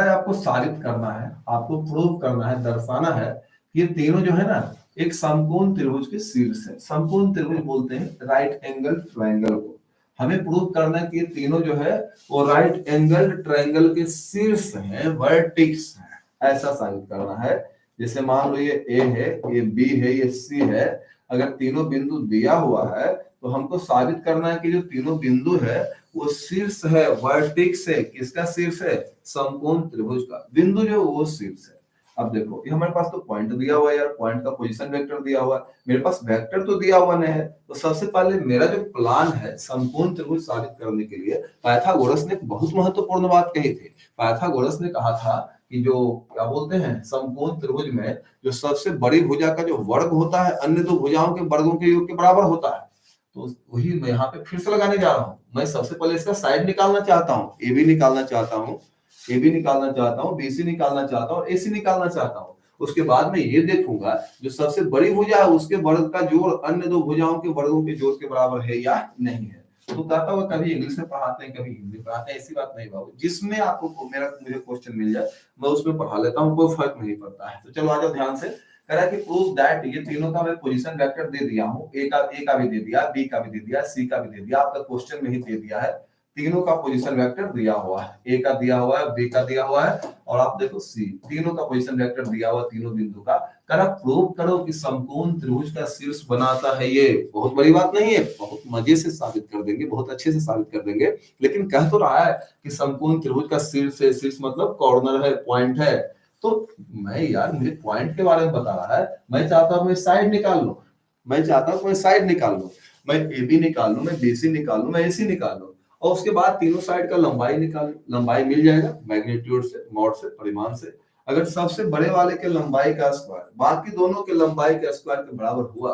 है आपको साबित करना है, आपको प्रूव करना है, दर्शाना है, ये तीनों जो है ना एक समकोण त्रिभुज के शीर्ष है। समकोण त्रिभुज बोलते हैं राइट एंगल ट्रायंगल को। हमें प्रूव करना है कि ये तीनों जो है वो राइट एंगल ट्रायंगल के शीर्ष हैं, वर्टेक्स हैं, ऐसा साबित करना है। जैसे मान लो ये ए है, ये बी है, ये सी है। अगर तीनों बिंदु दिया हुआ है तो हमको साबित करना है कि जो तीनों बिंदु है वो शीर्ष है, वर्टेक्स है। किसका शीर्ष है? समकोण त्रिभुज का। बिंदु जो वो शीर्ष है। अब देखो, ये हमारे पास तो पॉइंट दिया हुआ है यार, पॉइंट का पोजीशन वेक्टर दिया हुआ है, मेरे पास वेक्टर तो दिया हुआ नहीं है। तो सबसे पहले मेरा जो प्लान है समकोण त्रिभुज साबित करने के लिए, पाइथागोरस ने एक बहुत महत्वपूर्ण बात कही थी। पाइथागोरस ने कहा था कि जो क्या बोलते हैं, समकोण त्रिभुज में जो सबसे बड़ी भुजा का जो वर्ग होता है अन्य 2 भुजाओं के वर्गों के योग के बराबर होता है। तो वही मैं यहाँ पे फिर से लगाने जा रहा हूँ। मैं सबसे पहले इसका साइड निकालना चाहता हूँ, ए बी निकालना चाहता हूँ, ए बी निकालना चाहता हूँ, बी सी निकालना चाहता हूँ, ए सी निकालना चाहता हूँ। उसके बाद में ये देखूंगा जो सबसे बड़ी भुजा है उसके वर्ग का जोड़ अन्य 2 भुजाओं के वर्गों के जोड़ के बराबर है या नहीं है। तो कहता हुआ कभी इंग्लिश में पढ़ाते हैं, कभी हिंदी पढ़ाते हैं, ऐसी बात नहीं बाबू। जिसमें आपको मुझे क्वेश्चन मिल जाए मैं उसमें पढ़ा लेता हूँ, कोई फर्क नहीं पड़ता है। तो चलो आ जाओ ध्यान से। कह रहा है कि प्रूव दैट, ये तीनों का मैं पोजीशन वेक्टर दे दिया हूं, ए का भी दे दिया, बी का भी दे दिया, सी का भी दे दिया, आपका क्वेश्चन में ही दे दिया है। तीनों का पोजीशन वेक्टर दिया हुआ है, ए का दिया हुआ है, बी का दिया हुआ है, और आप देखो सी, तीनों का पोजीशन वेक्टर दिया हुआ तीनों बिंदु का। कह रहा प्रूव करो कि समकोण त्रिभुज का शीर्ष बनाता है। ये बहुत बड़ी बात नहीं है, बहुत मजे से साबित कर देंगे, बहुत अच्छे से साबित कर देंगे। लेकिन कह तो रहा है कि समकोण त्रिभुज का शीर्ष है, शीर्ष मतलब कॉर्नर है, पॉइंट है। तो मैं यार, मुझे पॉइंट के बारे में बता रहा है, मैं चाहता हूं मैं साइड निकाल लो, मैं चाहता हूं मैं साइड निकाल लो। मैं ए बी निकाल लूं, मैं बी सी निकाल लूं, मैं ए सी निकाल लूं, और उसके बाद तीनों साइड का लंबाई निकाल, लंबाई मिल जाएगा मैग्नीट्यूड से, मॉड से, परिमाण से। अगर सबसे बड़े वाले के लंबाई का स्क्वायर बाकी दोनों के लंबाई के स्क्वायर के बराबर हुआ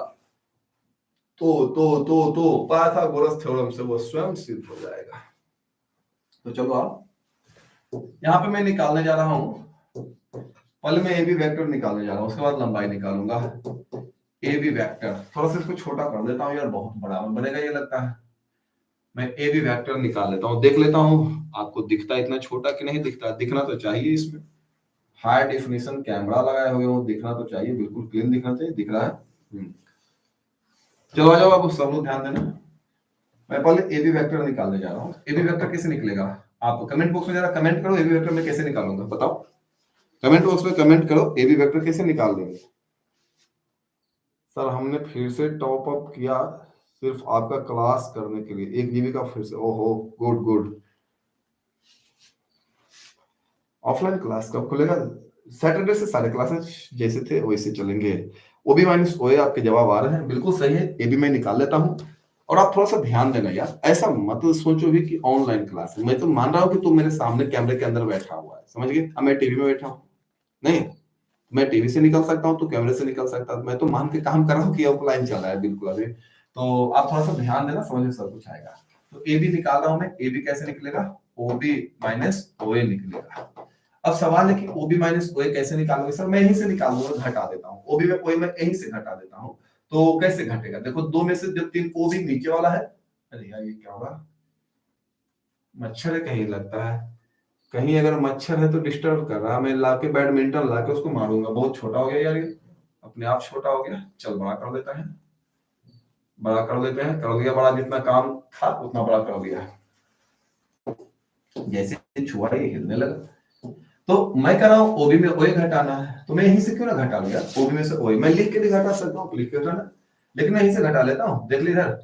तो पाइथागोरस थ्योरम से वो स्वयं सिद्ध हो जाएगा। तो चलो आप यहाँ पे मैं निकालने जा रहा हूं, पहले मैं ए बी वेक्टर निकालने जा रहा हूं, उसके बाद लंबाई निकालूंगा। ए बी वेक्टर थोड़ा सा इसको छोटा कर देता हूँ यार, बहुत बड़ा बनेगा ये लगता है। मैं ए बी वेक्टर निकाल लेता हूँ, देख लेता हूँ आपको दिखता इतना छोटा कि नहीं दिखता, दिखना तो चाहिए, इसमें हाई डेफिनेशन कैमरा लगाए हुए हो, दिखना तो चाहिए, बिल्कुल क्लीन दिखना चाहिए, दिख रहा है। चलो आ जाओ, आप सब लोग ध्यान देना। मैं पहले ए बी वेक्टर निकालने जा रहा हूँ। ए बी वेक्टर कैसे निकलेगा, आप कमेंट बॉक्स में जरा कमेंट करो, ए बी वेक्टर मैं कैसे निकालूंगा बताओ, कमेंट बॉक्स में कमेंट करो, ए बी वेक्टर कैसे निकाल देंगे। सर हमने फिर से टॉप अप किया सिर्फ आपका क्लास करने के लिए, 1 GB का फिर से, ओहो गुड गुड। ऑफलाइन क्लास कब खुलेगा, सैटरडे से सारे क्लासेस जैसे थे वैसे चलेंगे। ओबी माइनस ओए आपके जवाब आ रहे हैं, बिल्कुल सही है, ए भी मैं निकाल लेता हूँ। और आप थोड़ा सा ध्यान देना यार, ऐसा मत सोचो भी कि ऑनलाइन क्लास है, मैं तो मान रहा हूँ कि तुम मेरे सामने कैमरे के अंदर बैठा हुआ है, समझ गए, अब मैं टीवी में बैठा हूँ, नहीं मैं टीवी से निकल सकता हूँ तो कैमरे से निकल सकता हूँ, मैं तो मान के काम कर रहा हूँ कि ऑफलाइन चल रहा है बिल्कुल अभी। तो आप थोड़ा सा ध्यान देना, समझ सब कुछ आएगा। तो ए बी निकाल रहा हूँ मैं, ए बी कैसे निकलेगा, ओ बी माइनस ओ ए निकलेगा। अब सवाल है कि ओबी माइनस ओ ए कैसे निकालोगे, सर मैं यहीं से निकाल दूंगा, घटा देता हूँ, ओबी में ओ ए मैं यहीं से घटा देता हूँ। तो कैसे घटेगा, देखो दो में से जब 3, ओबी नीचे वाला है, अरे यार ये क्या होगा, मच्छर है कहीं लगता है, कहीं अगर मच्छर है तो डिस्टर्ब कर रहा है, मैं लाके बैडमिंटन लाके उसको मारूंगा, बहुत छोटा हो गया यार ये, अपने आप छोटा हो गया, चल बड़ा कर देता है, बड़ा कर देते हैं, कर दिया बड़ा, जितना काम था उतना बड़ा कर दिया, जैसे छुआ ये हिलने लगा। तो मैं कह रहा हूं ओबी में ओए घटाना है, तो मैं यहीं से क्यों ना घटा लूं यार, ओबी में से ओए मैं लिख के भी घटा सकता हूं, लिख के घटाना, लेकिन मैं यहीं से घटा लेता हूं, देख ली इधर,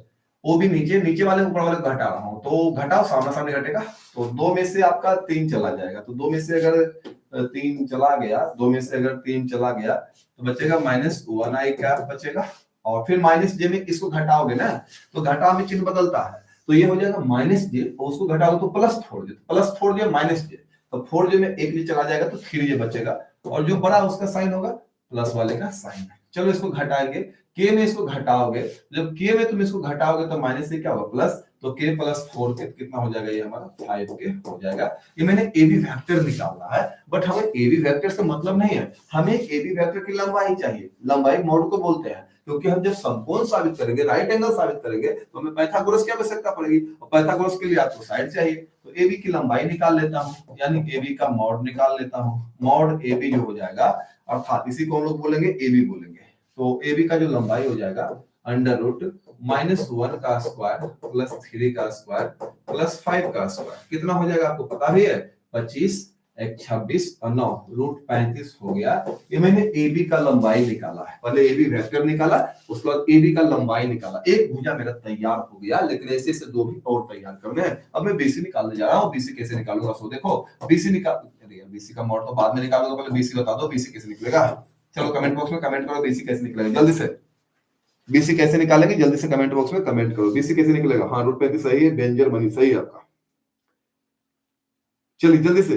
ओबी नीचे, नीचे वाले ऊपर वाले को घटा रहा हूं, तो घटाओ सामने सामने घटेगा, तो 2 में से आपका 3 चला जाएगा, तो 2 में से अगर 3 चला गया, 2 में से अगर 3 चला गया तो बचेगा -1 आई क्या बचेगा, और फिर माइनस जे में इसको घटाओगे ना, तो घटाव में चिन्ह बदलता है, तो ये हो जाएगा माइनस जे, और उसको घटाओगे तो प्लस फोड़ दिया माइनस जे, तो 4 में एक जे चला जाएगा तो 3 जे बचेगा, और जो बड़ा उसका साइन होगा प्लस वाले का साइन है। चलो इसको घटाएंगे, के में इसको घटाओगे, जब के में तुम इसको घटाओगे तो माइनस से क्या होगा प्लस, तो के प्लस 4 के कितना हो जाएगा, ये हमारा 5 के हो जाएगा। ये मैंने ए बी वेक्टर निकालना है, बट हमें ए बी वेक्टर से मतलब नहीं है, हमें ए बी वेक्टर की लंबाई चाहिए, लंबाई मोड को बोलते हैं, क्योंकि हम जब समकोण साबित करेंगे, राइट एंगल साबित करेंगे, तो हमें पाइथागोरस की आवश्यकता पड़ेगी, और पाइथागोरस के लिए आपको साइड चाहिए, तो ए बी की लंबाई निकाल लेता हूं, यानी ए बी का मॉड निकाल लेता हूं, मॉड ए बी जो हो जाएगा, अर्थात इसी को हम लोग बोलेंगे ए बी बोलेंगे, तो ए बी का जो लंबाई हो जाएगा अंडर रूट -1 का स्क्वायर प्लस 3 का स्क्वायर प्लस 5 का स्क्वायर, कितना हो जाएगा आपको पता भी है, 25 एक 26 और 9 रूट 35 हो गया। ये मैंने ए बी का लंबाई निकाला है, पहले ए बी वेक्टर निकाला, उसके बाद ए बी का लंबाई निकाला, एक भुजा मेरा तैयार हो गया, लेकिन ऐसे ऐसे 2 भी और तैयार करने हैं। अब मैं बीसी निकालने जा रहा हूँ, बीसी कैसे निकालूंगा, सो देखो बीसी निकाल, बीसी का मॉड तो बाद में निकालूंगा, पहले बीसी बता दो, बीसी कैसे निकलेगा, चलो कमेंट बॉक्स में कमेंट करो बीसी कैसे निकलेगा, जल्दी से बीसी कैसे निकालेंगे, जल्दी से कमेंट बॉक्स में कमेंट करो, बीसी कैसे निकलेगा, हाँ रूट 35 सही है, बेंजर मनी सही है आपका, चलिए जल्दी से।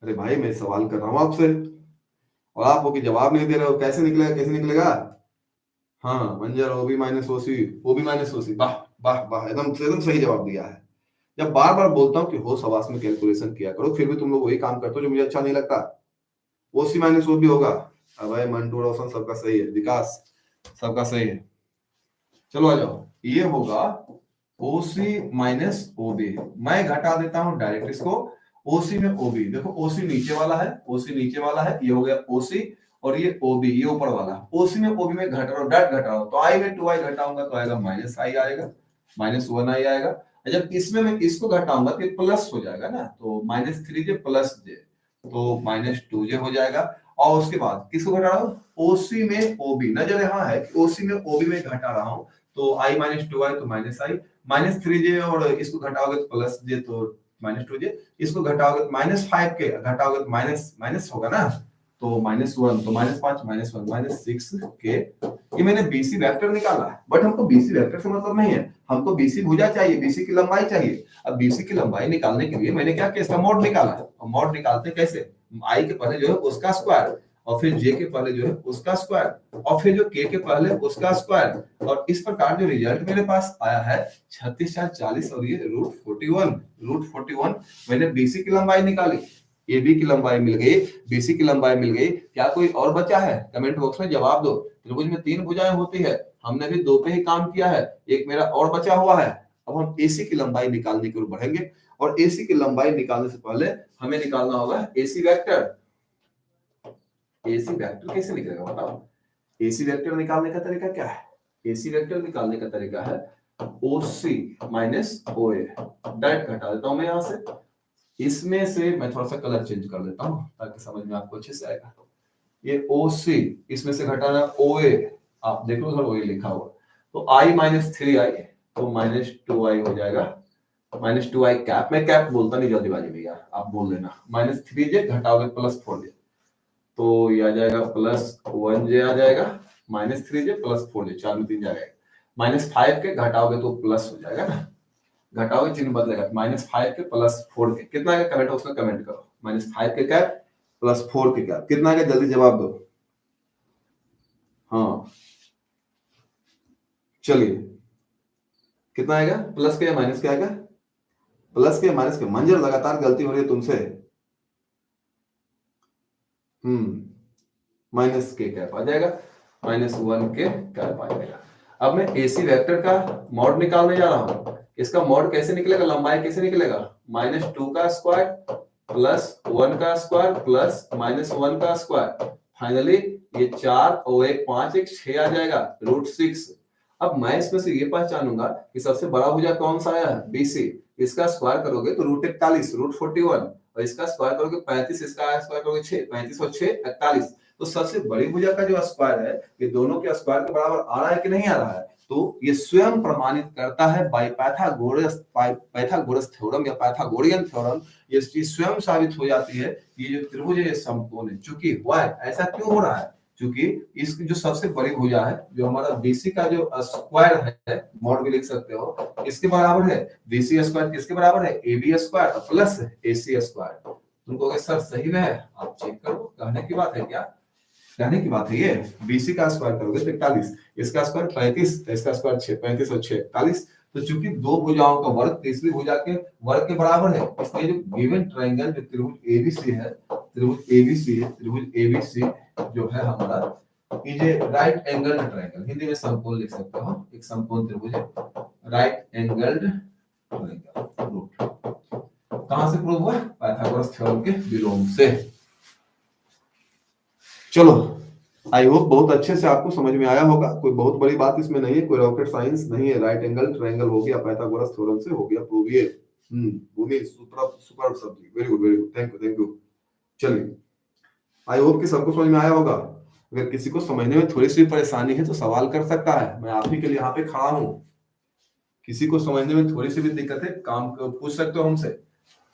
अरे भाई मैं सवाल कर रहा हूं आपसे और आप हो कि जवाब नहीं दे रहे हो, कैसे निकलेगा, कैसे निकलेगा, हाँ बंजर ओबी माइनस ओसी, ओबी माइनस ओसी, वाह वाह वाह, एकदम एकदम सही जवाब दिया है। जब बार बार बोलता हूँ कि होश हवास में कैलकुलेशन किया करो, फिर भी तुम लोग वही काम करते हो जो मुझे अच्छा नहीं लगता, ओसी माइनस ओबी होगा, अब भाई मंटू रोशन सबका सही है, विकास सबका सही है, चलो आ जाओ, ये होगा ओसी माइनस ओबी, मैं घटा देता हूं डायरेक्ट इसको, ओसी में ओबी, देखो ओसी नीचे वाला है, ओसी नीचे वाला है, ये हो गया ओसी, और ये ओबी ये ऊपर वाला, ओसी में ओबी में घटा रहा हूं, डायरेक्ट घटा रहा हूं, तो आई में 2 आई घटाऊंगा तो आएगा माइनस आई आएगा, -1 आई आएगा, जब इसमें मैं इसको घटाऊंगा तो प्लस हो जाएगा ना, तो -3 जे प्लस जे, तो -2 जे हो जाएगा, और उसके बाद किसको घटा रहा हूं, ओसी में ओबी, नजर यहाँ है कि ओसी में ओबी में घटा रहा हूं, तो i -2 आई तो -i, -3j और इसको घटाओगे तो प्लस j, तो -2j, इसको घटाओगे तो -5 के घटाओगे तो माइनस माइनस होगा ना, तो -1 तो -5 -1 -6k, ये मैंने बीसी वेक्टर निकाला है, बट हमको बीसी वेक्टर से मतलब नहीं है, हमको बीसी भुजा चाहिए, बीसी की लंबाई चाहिए। अब बीसी की लंबाई निकालने के लिए मैंने क्या किया, इसका मॉड निकाला है। और मॉड निकालते कैसे, आई के पहले जो है उसका स्क्वायर, और फिर जे के पहले जो है उसका स्क्वायर, और फिर जो के पहले उसका स्क्वायर, और इस प्रकार जो रिजल्ट मेरे पास आया है 36 4 40 और ये √41 मैंने बीसी की लंबाई निकाली, एबी की लंबाई मिल गई, बीसी की लंबाई मिल गई। क्या कोई और बचा है? कमेंट बॉक्स में जवाब दो। त्रिभुज में 3 भुजाएं होती है, हमने भी 2 पे ही काम किया है, एक मेरा और बचा हुआ है। अब हम एसी की लंबाई निकालने की ओर बढ़ेंगे, और एसी की लंबाई निकालने से पहले हमें निकालना होगा एसी वेक्टर। एसी वेक्टर कैसे निकलेगा बताओ? एसी वेक्टर निकालने का तरीका क्या है? एसी वेक्टर निकालने का तरीका है OC माइनस OA। डायरेक्ट घटा देता हूं मैं यहां से, इसमें से मैं थोड़ा सा कलर चेंज कर देता हूं ताकि समझ में आपको अच्छे से आएगा। ये OC, इसमें से घटाना OA, आप देख लो उधर OA लिखा हुआ, तो I -3I तो -2I हो जाएगा, -2I कैप, मैं कैप बोलता नहीं जल्दीबाजी में यार, आप बोल लेना। -3j घटाओगे +4j, तो ये आ जाएगा +1j आ जाएगा, -3j +4j, 4 में 3 जाएगा, -5 के घटाओगे तो प्लस हो जाएगा ना, घटाओगे चिन्ह बदलेगा, -5 के +4 के कितना आएगा, कमेंट बॉक्स में कमेंट करो। -5 के कैप +4 के कैप कितना आएगा, जल्दी जवाब दो। हाँ चलिए, कितना आएगा, प्लस के या माइनस के आएगा? प्लस के माइनस के, मंजर लगातार गलती हो रही है तुमसे। माइनस के कैप आ जाएगा, -1 के कैप आ जाएगा। अब मैं एसी वेक्टर का मॉड निकालने जा रहा हूं। इसका मॉड कैसे निकलेगा, लंबाई कैसे निकलेगा, -2 का स्क्वायर +1 का स्क्वायर प्लस -1 का स्क्वायर, फाइनली ये 4 और 1 5 1 6 आ जाएगा, √6। अब मैं इसमें से ये पहचानूंगा कि सबसे बड़ा भुजा कौन सा आया है, बीसी। इसका स्क्वायर करोगे तो √41 √41, और इसका स्क्वायर करोगे 35, इसका स्क्वायर करोगे 6, 35 और 6 48। तो सबसे बड़ी भुजा का जो स्क्वायर है ये दोनों के स्क्वायर के बराबर आ रहा है कि नहीं आ रहा है, तो ये स्वयं प्रमाणित करता है बाय पाइथागोरस थ्योरम या पाइथागोरियन थ्योरम। ये चीज स्वयं साबित हो जाती है कि ये जो त्रिभुज है ये समकोण है। चूंकि हुआ है, ऐसा क्यों हो रहा है, क्योंकि इसकी जो सबसे बड़ी भुजा है, जो हमारा बीसी का जो स्क्वायर है, मॉड भी लिख सकते हो, इसके बराबर है बीसी स्क्वायर, किसके बराबर है, AB square plus AC square. तुम कहोगे सर सही में है, आप चेक करो, कहने की बात है क्या, कहने की बात है ये। बीसी का स्क्वायर करोगे तो 41, इसका स्क्वायर 35, इसका स्क्वायर 6, 35 और 6 41। तो चूंकि दो भुजाओं का वर्ग तीसरी भुजा के वर्ग के बराबर है, इसलिए जो गिवन ट्रायंगल जो त्रिभुज एबीसी है, त्रिभुज एबीसी जो है हमारा, ये राइट एंगल्ड ट्रायंगल, हिंदी में समकोण लिख सकते हो, एक समकोण त्रिभुज है, राइट एंगल्ड ट्रायंगल। कहां से प्रूव हुआ, पाइथागोरस थ्योरम के विलोम से। चलो, आई होप बहुत अच्छे से आपको समझ में आया होगा, कोई बहुत बड़ी बात इसमें नहीं है, कोई रॉकेट साइंस नहीं है। राइट एंगल ट्रायंगल हो गया, पाइथागोरस थ्योरम से हो गया प्रूव ये। भूमि सुपर सब्जी, वेरी गुड, थैंक यू। चलिए, आई होप कि सबको समझ में आया होगा। अगर किसी को समझने में थोड़ी सी परेशानी है तो सवाल कर सकता है, मैं आप ही के लिए यहाँ पे खड़ा हूँ। किसी को समझने में थोड़ी सी भी दिक्कत है, काम पूछ सकते हो हमसे।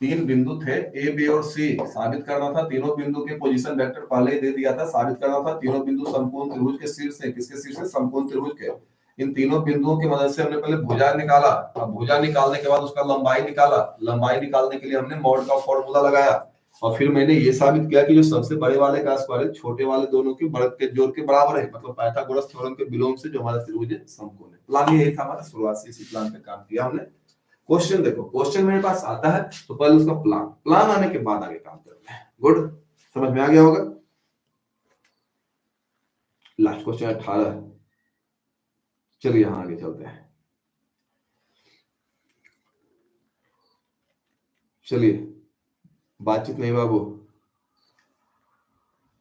3 बिंदु थे ए बी और सी, साबित करना था, तीनों बिंदु के पोजीशन वेक्टर पहले ही दे दिया था, साबित करना था तीनों बिंदु समकोण त्रिभुज के शीर्ष है, किसके शीर्ष है, समकोण त्रिभुज के। इन तीनों बिंदुओं की मदद से हमने पहले भुजा निकाला, अब भुजा निकालने के बाद उसका लंबाई निकाला, लंबाई निकालने के लिए हमने मॉड का फॉर्मूला लगाया, और फिर मैंने ये साबित किया कि जो सबसे बड़े वाले का स्क्वायर छोटे वाले दोनों के वर्ग के जोड़ के बराबर है, मतलब पाइथागोरस थ्योरम के विलोम से जो हमारा त्रिभुज है समकोण है। प्लान यही था हमारा, शुरुआत से इसी प्लान पे काम किया हमने। क्वेश्चन देखो, क्वेश्चन मेरे पास आता है तो पहले उसका प्लान आने के बाद आगे काम करते हैं। गुड, समझ में आ गया होगा। Last question 18। चलिए यहां आगे चलते हैं। चलिए, बातचीत नहीं बाबू,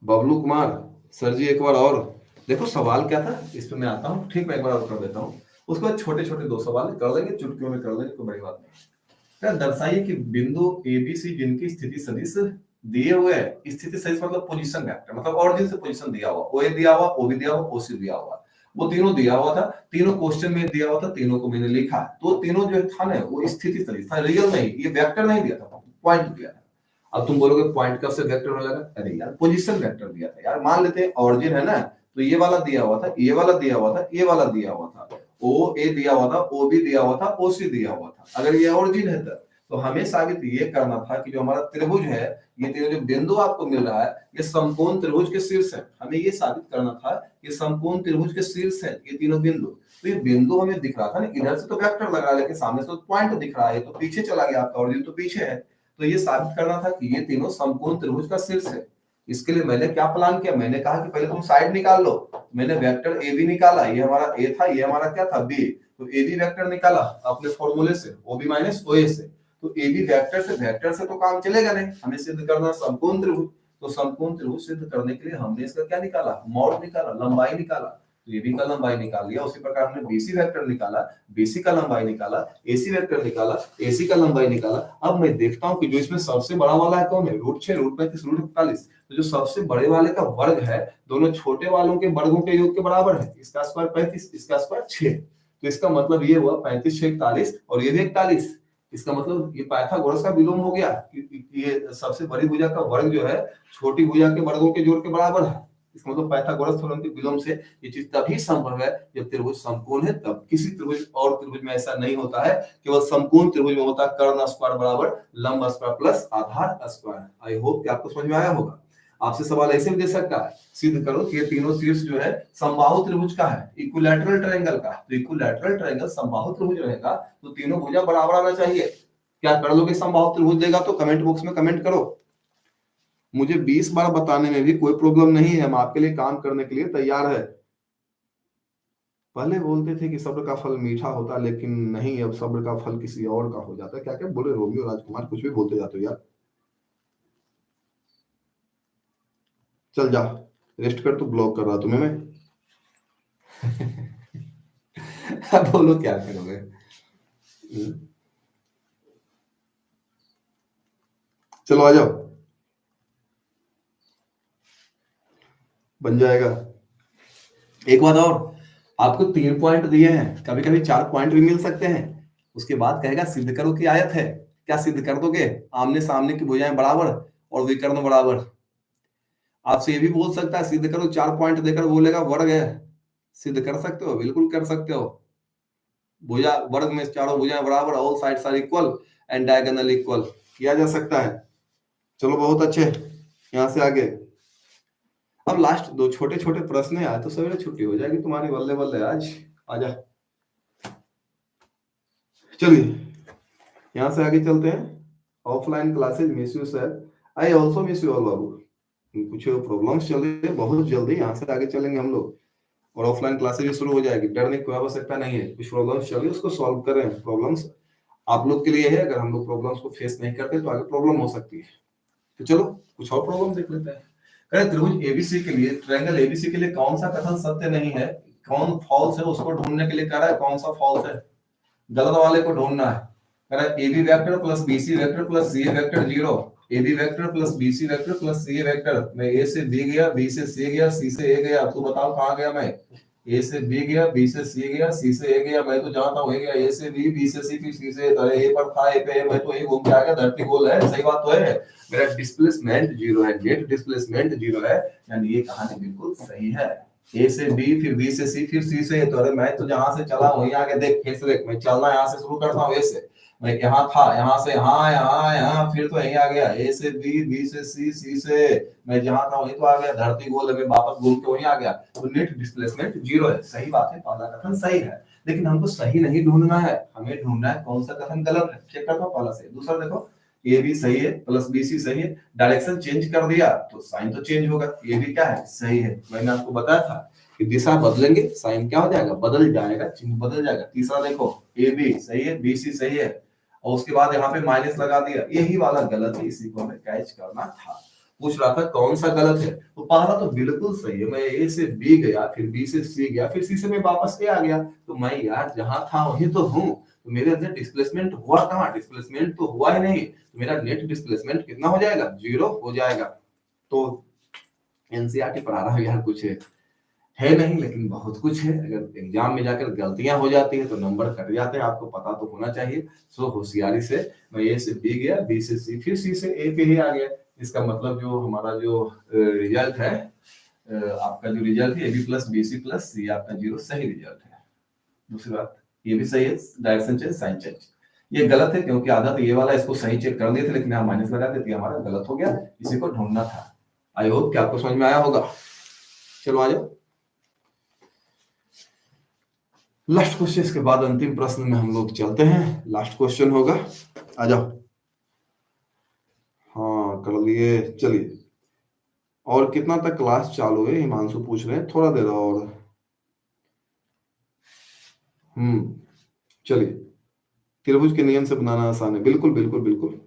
बबलू कुमार सर जी, एक बार और देखो सवाल क्या था, इस पे मैं आता हूँ, ठीक, मैं एक बार और कर देता हूँ, उसके बाद छोटे छोटे 2 सवाल कर लेंगे, चुटकियों में कर लेंगे, कोई बड़ी बात नहीं। क्या दर्शाइए कि बिंदु एबीसी जिनकी स्थिति सदिश दिए हुए है, स्थिति सदिश मतलब पोजीशन वेक्टर, मतलब ऑरिजिन से पोजीशन दिया हुआ, ओए दिया हुआ, ओबी दिया हुआ, ओसी दिया हुआ, वो तीनों दिया हुआ था, तीनों क्वेश्चन में दिया हुआ था, तीनों को मैंने लिखा, तो तीनों जो था ना वो स्थिति सदिश था, रियल नहीं, ये वेक्टर नहीं दिया था, पॉइंट दिया था। अब तुम बोलोगे पॉइंट कब से वेक्टर होने लगा, अरे यार पोजीशन वेक्टर दिया था यार, मान लेते हैं ऑरिजिन है ना, तो ये वाला दिया हुआ था, ये वाला दिया हुआ था, ये वाला दिया हुआ था, ओ ए दिया हुआ था, ओ बी दिया हुआ था, ओ सी दिया हुआ था, अगर ये ऑरिजिन है तो हमें साबित ये करना था कि जो हमारा त्रिभुज है, ये जो बिंदु आपको मिल रहा है, ये समकोण त्रिभुज के शीर्ष है, हमें ये साबित करना था ये समकोण त्रिभुज के शीर्ष है, ये तीनों बिंदु, तो ये बिंदु हमें दिख रहा था ना, इधर से तो वेक्टर लग रहा है लेकिन सामने से तो पॉइंट दिख रहा है, तो पीछे चला गया आपका ऑरिजिन तो पीछे है, तो ये साबित करना था कि ये तीनों समकोण त्रिभुज का शीर्ष है। इसके लिए मैंने क्या प्लान किया, मैंने कहा कि पहले तुम साइड निकाल लो, मैंने वेक्टर ए बी निकाला, ये हमारा ए था, ये हमारा क्या था बी, तो ए बी वेक्टर निकाला अपने फॉर्मूले से, ओ बी माइनस ओ ए से, तो ए बी वेक्टर से तो काम चलेगा नहीं, हमें सिद्ध करना समकोण त्रिभुज, तो समकोण त्रिभुज सिद्ध करने के लिए हमने इसका क्या निकाला, मॉड निकाला, लंबाई निकाला, तो एबी का लंबाई निकाल लिया, उसी प्रकार हमने बीसी वेक्टर निकाला, बीसी का लंबाई निकाला, एसी वेक्टर निकाला, एसी का लंबाई निकाला। अब मैं देखता हूं कि जो इसमें सबसे बड़ा वाला है कौन है, √6, √35, √41, तो जो सबसे बड़े वाले का वर्ग है दोनों छोटे वालों के वर्गों के योग के बराबर है, इसका स्क्वायर 35, इसका स्क्वायर 6, तो इसका मतलब ये हुआ 35 6 41 और ये भी 41, इसका मतलब ये पाइथागोरस का विलोम हो गया, ये सबसे बड़ी भुजा का वर्ग जो है छोटी भुजा के वर्गों के जोड़ के बराबर है, इसका मतलब पाइथागोरस थ्योरम के विलोम से ये चीज तभी संभव है जब त्रिभुज समकोण है, तब किसी त्रिभुज और त्रिभुज में ऐसा नहीं होता है, केवल समकोण त्रिभुज में होता है कर्ण स्क्वायर बराबर लंब square plus Aadhaar square. I hope कि आपको समझ में आया होगा। आपसे सवाल ऐसे भी दे सकता है, सिद्ध करो कि ये तीनों शीर्ष जो है समबाहु त्रिभुज का है, इक्विलैटरल ट्रायंगल का, तो इक्विलैटरल ट्रायंगल समबाहु त्रिभुज रहेगा तो तीनों भुजा बराबर आना चाहिए। क्या कर लोगे, समबाहु त्रिभुज देगा तो कमेंट बॉक्स में कमेंट करो, मुझे 20 बार बताने में भी कोई प्रॉब्लम नहीं है, हम आपके लिए काम करने के लिए तैयार है। पहले बोलते थे कि सब्र का फल मीठा होता, लेकिन नहीं, अब सब्र का फल किसी और का हो जाता है। क्या क्या बोले रोमियो राजकुमार, कुछ भी बोलते जाते हो यार। चल जा रेस्ट कर, तू ब्लॉक कर रहा तुम्हें मैं। अब बोलो क्या करोगे। चलो आ जाओ, बन जाएगा। एक बात और, आपको 3 पॉइंट दिए हैं, कभी कभी 4 पॉइंट भी मिल सकते हैं, उसके बाद कहेगा सिद्ध करो कि आयत है, क्या सिद्ध कर दोगे, आमने सामने की भुजाएं बराबर और विकर्ण बराबर। आपसे ये भी बोल सकता है सिद्ध करो, 4 पॉइंट देकर बोलेगा वर्ग है, सिद्ध कर सकते हो, बिल्कुल कर सकते हो। भुजा वर्ग में चारों भुजाएं बराबर, all sides are equal and diagonal equal, किया जा सकता है। चलो बहुत अच्छे, यहां से आगे। अब लास्ट 2 छोटे छोटे प्रश्न है, तो सवेरे छुट्टी हो जाएगी तुम्हारी, बल्ले बल्ले आज आजा। चलिए यहां से आगे चलते हैं। Offline classes miss you sir, I also miss you all बाबू, कुछ प्रॉब्लम्स चल रही है, बहुत जल्दी यहाँ से आगे चलेंगे हम लोग और ऑफलाइन क्लासेज भी शुरू हो जाएगी, डरने की कोई आवश्यकता नहीं है। कुछ प्रॉब्लम्स चल रही है उसको सॉल्व करें, प्रॉब्लम्स आप लोग के लिए है, अगर हम लोग प्रॉब्लम्स को फेस नहीं करते तो आगे प्रॉब्लम हो सकती है। तो चलो कुछ और प्रॉब्लम देख लेते हैं। कह त्रिभुज एबीसी के लिए, ट्रायंगल एबीसी के लिए कौन सा कथन सत्य नहीं है, कौन फॉल्स है, उसको ढूंढने के लिए कह रहा है कौन सा फॉल्स है, गलत वाले को ढूंढना है। कह रहा है AB vector plus BC vector plus C vector 0, AB vector plus BC vector plus C vector, मैं ए से बी गया, बी से सी गया, सी से ए गया, तू बताओ कहां गया मैं, ए से बी गया, बी से सी गया, सी से ए गया, मैं तो जानता हूं गया ए से बी, बी से सी, फिर सी से ए, तो ए पर था, ए पे ए, मैं तो ए घूम के आ गया, धरती गोल है, सही बात तो है, मेरा डिस्प्लेसमेंट 0 है, नेट डिस्प्लेसमेंट 0 है, यानी ये कहानी बिल्कुल सही है। ए से बी, फिर बी से सी, फिर सी से ए, तो अरे मैं तो जहां से चला वहीं आगे देख, फिर से देख, मैं चलना यहां से शुरू करता हूं, ए से मैं यहाँ था, यहाँ से यहाँ, यहाँ यहाँ, फिर तो यहीं आ गया, ए से बी, बी से सी, सी से मैं जहां था वहीं तो आ गया, धरती गोल है, मैं वापस घूम के वहीं आ गया, तो नेट डिस्प्लेसमेंट 0 है। सही बात है, पहला कथन सही है, लेकिन हमको सही नहीं ढूंढना है, हमें ढूंढना है कौन सा कथन गलत है। चेक करता हूँ पहला सही, दूसरा देखो ए भी सही है प्लस बी सी सही है, डायरेक्शन चेंज कर दिया तो साइन तो चेंज होगा, ये भी क्या है सही है, मैंने आपको बताया था कि दिशा बदलेंगे साइन क्या हो जाएगा, बदल जाएगा, चिन्ह बदल जाएगा। तीसरा देखो ए बी सही है, बी सी सही है, और उसके बाद यहाँ पे माइनस लगा दिया, यही वाला गलत है, इसी को हमें कैच करना था। पूछ रहा था कौन सा गलत है, तो पहला तो बिल्कुल सही है, मैं ए से बी गया, फिर बी से सी गया, फिर सी से मैं वापस ए आ गया, तो मैं यार जहां था वहीं तो हूँ, तो मेरे अंदर डिस्प्लेसमेंट हुआ कहाँ, डिस्प्लेसमेंट तो हुआ ही नहीं, तो मेरा नेट डिस्प्लेसमेंट कितना हो जाएगा, 0 हो जाएगा। तो एनसीईआरटी पढ़ा रहा है यार, कुछ है नहीं, लेकिन बहुत कुछ है। अगर एग्जाम में जाकर गलतियां हो जाती है तो नंबर कट जाते हैं, आपको पता तो होना चाहिए। सो होशियारी से मैं ए से बी गया, बी से सी, फिर सी से ए पे ही आ गया। इसका मतलब जो हमारा जो रिजल्ट है, आपका जो रिजल्ट है A B plus B C plus C, आपका 0 सही रिजल्ट है। दूसरी बात ये भी सही है, डायरेक्शन चेंज साइन चेंज। ये गलत है क्योंकि आधा तो ये वाला इसको सही चेक कर दिए थे, लेकिन यहाँ माइनस लगा देते, हमारा गलत हो गया, इसी को ढूंढना था। आई होप कि आपको समझ में आया होगा। चलो आ जाओ लास्ट क्वेश्चन के बाद अंतिम प्रश्न में हम लोग चलते हैं। लास्ट क्वेश्चन होगा, आ जाओ। हाँ कर लिए, चलिए। और कितना तक क्लास चालू है, हिमांशु पूछ रहे हैं, थोड़ा देर और। चलिए। त्रिभुज के नियम से बनाना आसान है, बिल्कुल बिल्कुल बिल्कुल।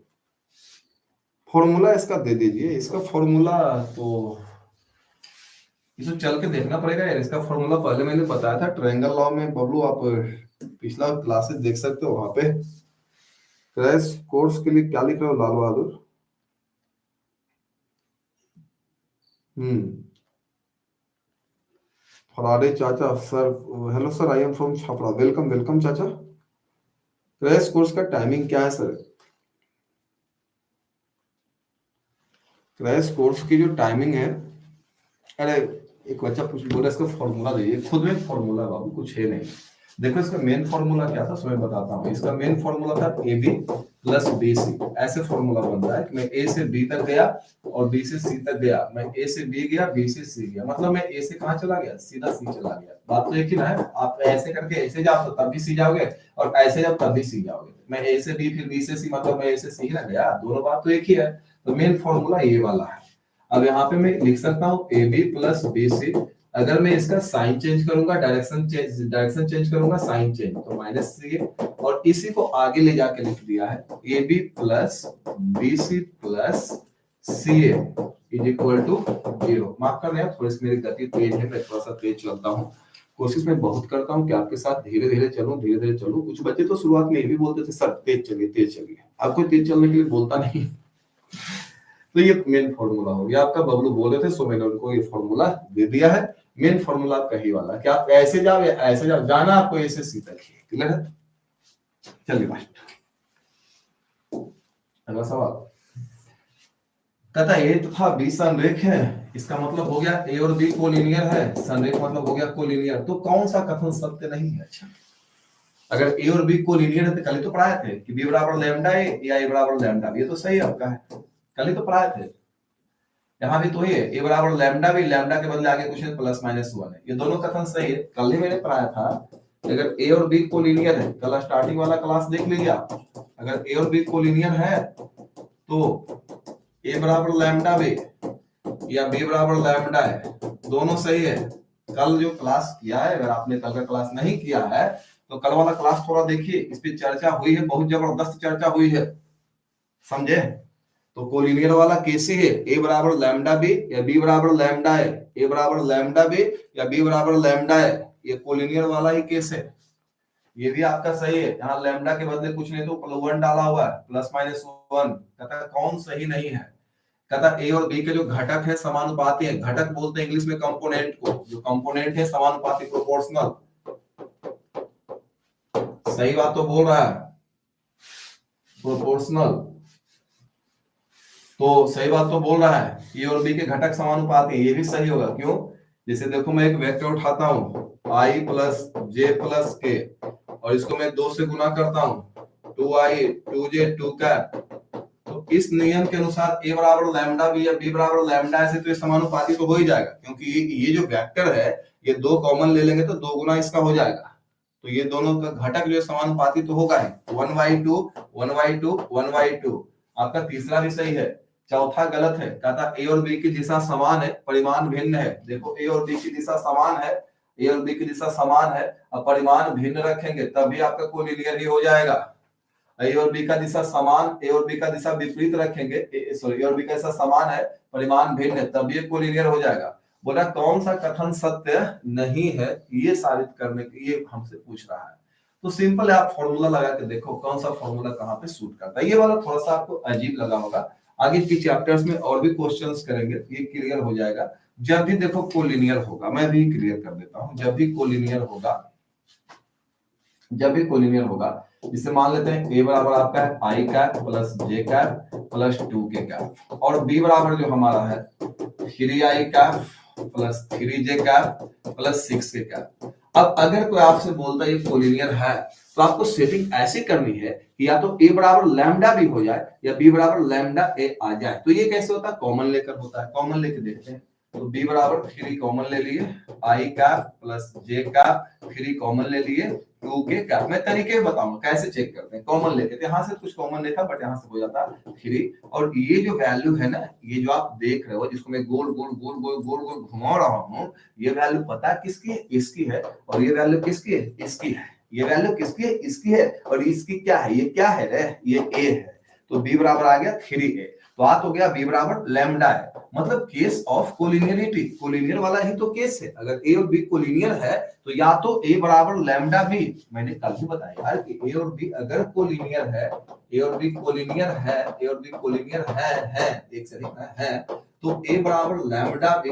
फॉर्मूला इसका दे दीजिए, इसका फॉर्मूला तो इसको चल के देखना पड़ेगा यार। इसका फॉर्मूला पहले मैंने बताया था ट्रायंगल लॉ में, बबलू आप पिछला क्लासेस देख सकते हो वहां पे। क्रैश कोर्स के लिए क्या लिख रहे हो लाल बहादुर? फराडे चाचा sir, hello sir, I am from Chhapra, welcome welcome चाचा। क्रैश कोर्स का टाइमिंग क्या है सर? क्रैश कोर्स की जो टाइमिंग है, अरे एक बच्चा पूछ बोला इसका फॉर्मूला दीजिए, खुद में फॉर्मूला बाबू कुछ है नहीं। देखो इसका मेन फॉर्मूला क्या था, मैं बताता हूँ। इसका मेन फॉर्मूला था A B plus B C. ऐसे फॉर्मूला बनता है कि मैं ए से बी तक गया और बी से सी तक गया, मैं ए से बी गया, बी से सी गया, मतलब मैं ए से कहाँ चला गया, सीधा सी चला गया। बात तो एक ही ना है, आप ऐसे करके ऐसे जाओ तो तब भी सी जाओगे, और ऐसे जाओ तब भी सी जाओगे। मैं ए से बी फिर बी से सी, मतलब मैं ए से सी ना गया, दोनों बात तो एक ही है। तो मेन फॉर्मूला ये वाला है। अब यहाँ पे मैं लिख सकता हूँ A B plus B C. अगर मैं इसका साइन चेंज करूंगा, डायरेक्शन चेंज करूंगा, साइन चेंज, तो माइनस सी है। और इसी को आगे ले जाके लिख दिया है A B plus B C plus C A is equal to 0। माफ कर दें, थोड़ी सी मेरी गति तेज है, मैं थोड़ा सा तेज चलता हूँ। कोशिश मैं बहुत करता हूँ कि आपके साथ धीरे धीरे चलूं, धीरे धीरे चलूं। कुछ बच्चे तो शुरुआत में ये भी बोलते थे सर तेज चलिए तेज चलिए, अब कोई तेज चलने के लिए बोलता नहीं। तो ये मेन फॉर्मूला हो गया आपका, बबलू बोल रहे थे, सो मैंने उनको ये फॉर्मूला दे दिया है। मेन फॉर्मूला आपका ही वाला कि आप ऐसे जाओ या ऐसे जाओ, जाना आपको ऐसे सीधा ही, क्लियर है? चलिए भाई, अगला सवाल कहता ए तथा बी संरेख है, इसका मतलब हो गया ए और बी कोलिनियर है, संरेख मतलब हो गया कोलिनियर। तो कौन सा कथन सत्य नहीं है? अच्छा, अगर ए और बी कोलिनियर है तो कल ही तो पढ़ाए थे कि बी बराबर लैम्डा ए या ए बराबर लैम्डा बी, ये तो सही आपका है, कल ही तो पढ़ाए थे। यहाँ भी तो ही है, ए बराबर लैम्डा भी, लैम्डा के बदले आगे कुछ है प्लस माइनस 1 है, ये दोनों कथन सही है, कल ही मैंने पढ़ाया था। अगर ए और बी कोलिनियर है, कल स्टार्टिंग वाला क्लास देख लीजिए आप, अगर ए और बी कोलिनियर है तो ए बराबर लैम्डा बी या बी बराबर लैम्डा है, दोनों सही है। कल जो क्लास किया है, अगर आपने कल का क्लास नहीं किया है तो कल वाला क्लास थोड़ा देखिए, इस पे चर्चा हुई है, बहुत जबरदस्त चर्चा हुई है, समझे? तो कोलिनियर वाला कैसे है, ए बराबर लैम्डा बी या बी बराबर लैम्डा है, ए बराबर लैम्डा बी या बी बराबर लैम्डा है, ये कोलिनियर वाला ही केस है। ये भी आपका सही है, यहाँ लैम्डा के बदले कुछ नहीं तो +1 डाला हुआ है, प्लस माइनस 1। कहता कौन सही नहीं है? कहता ए और बी के जो घटक है समानुपाती है, घटक बोलते हैं इंग्लिश में कंपोनेंट को, जो कंपोनेंट है समानुपाती प्रोपोर्शनल। सही बात तो बोल रहा है, प्रोपोर्शनल, तो सही बात तो बोल रहा है, ए और बी के घटक समानुपाती है, ये भी सही होगा। क्यों? जैसे देखो मैं एक वेक्टर उठाता हूं आई प्लस जे प्लस के, और इसको मैं 2 से गुना करता हूं 2i 2j 2 का, तो इस नियम के अनुसार ए बराबर लैम्डा बी या बी बराबर लैम्डा ऐसे तो ये समानुपाती तो हो ही जाएगा, क्योंकि ये जो वेक्टर है ये 2 कॉमन ले लेंगे तो 2 गुना इसका हो जाएगा, तो ये दोनों का घटक जो समानुपाती तो होगा ही, 1/2 1/2 1/2। आपका तीसरा भी सही है, चौथा गलत है। कहता ए और बी की दिशा समान है, परिमाण भिन्न है। देखो ए और बी की दिशा समान है, ए और बी की दिशा समान है, और परिमाण भिन्न रखेंगे तभी आपका कोलिनियर ही हो जाएगा। ए और बी का दिशा समान, ए और बी का दिशा विपरीत रखेंगे, सॉरी ए और बी का दिशा समान है, परिमाण भिन्न है, तब ये कोलिनियर हो जाएगा। बोला कौन सा कथन सत्य नहीं है, ये साबित करने के लिए हमसे पूछ रहा है। तो सिंपल है, आप फॉर्मूला लगा के देखो कौन सा फॉर्मूला कहाँ पे सूट करता है। ये वाला थोड़ा सा आपको अजीब लगा होगा, आगे के चैप्टर्स में और भी क्वेश्चंस करेंगे, ये क्लियर हो जाएगा। जब भी देखो कोलिनियर होगा, मैं भी क्लियर कर देता हूं, जब भी कोलिनियर होगा, जब भी कोलिनियर होगा, इसे मान लेते हैं ए बराबर आपका है आई कैप प्लस जे कैप प्लस 2k कैप, और बी बराबर जो हमारा है 3i cap plus 3j cap plus 6k cap. अब अगर कोई आपसे बोलता है ये कोलिनियर है, तो आपको सेटिंग ऐसी करनी है कि या तो ए बराबर लैम्डा बी हो जाए या बी बराबर लैम्डा ए आ जाए। तो ये कैसे होता है, कॉमन लेकर होता है। कॉमन लेके देखते हैं, तो बी बराबर 3 कॉमन ले लिए, आई कैप प्लस जे कैप 3 कॉमन ले लिए, 2k कैप। मैं तरीके बताऊंगा कैसे चेक करते हैं। कॉमन लेके तो यहाँ से कुछ कॉमन नहीं था, बट यहाँ से हो जाता 3, और ये जो वैल्यू है ना, ये जो आप देख रहे हो जिसको मैं गोल गोल गोल गोल गोल गोल घुमा रहा हूँ, ये वैल्यू पता है किसकी है, इसकी है। और ये वैल्यू किसकी है, इसकी है। ये वैल्यू किसकी है, इसकी है। और इसकी क्या है, ये क्या है रे, ये ए है। तो बी बराबर आ गया 3a। तो बात हो गया बी बराबर लैम्डा है, मतलब केस ऑफ कोलिनियरिटी, कोलिनियर वाला ही तो केस है। अगर ए और बी कोलिनियर है तो या तो ए बराबर लैम्डा बी, मैंने कल ही बताया यार कि ए और बी अगर कोलिनियर है, ए और बी कोलिनियर है, ए और बी कोलिनियर है एक से अधिक है, तो ए बराबर लैम्डा बी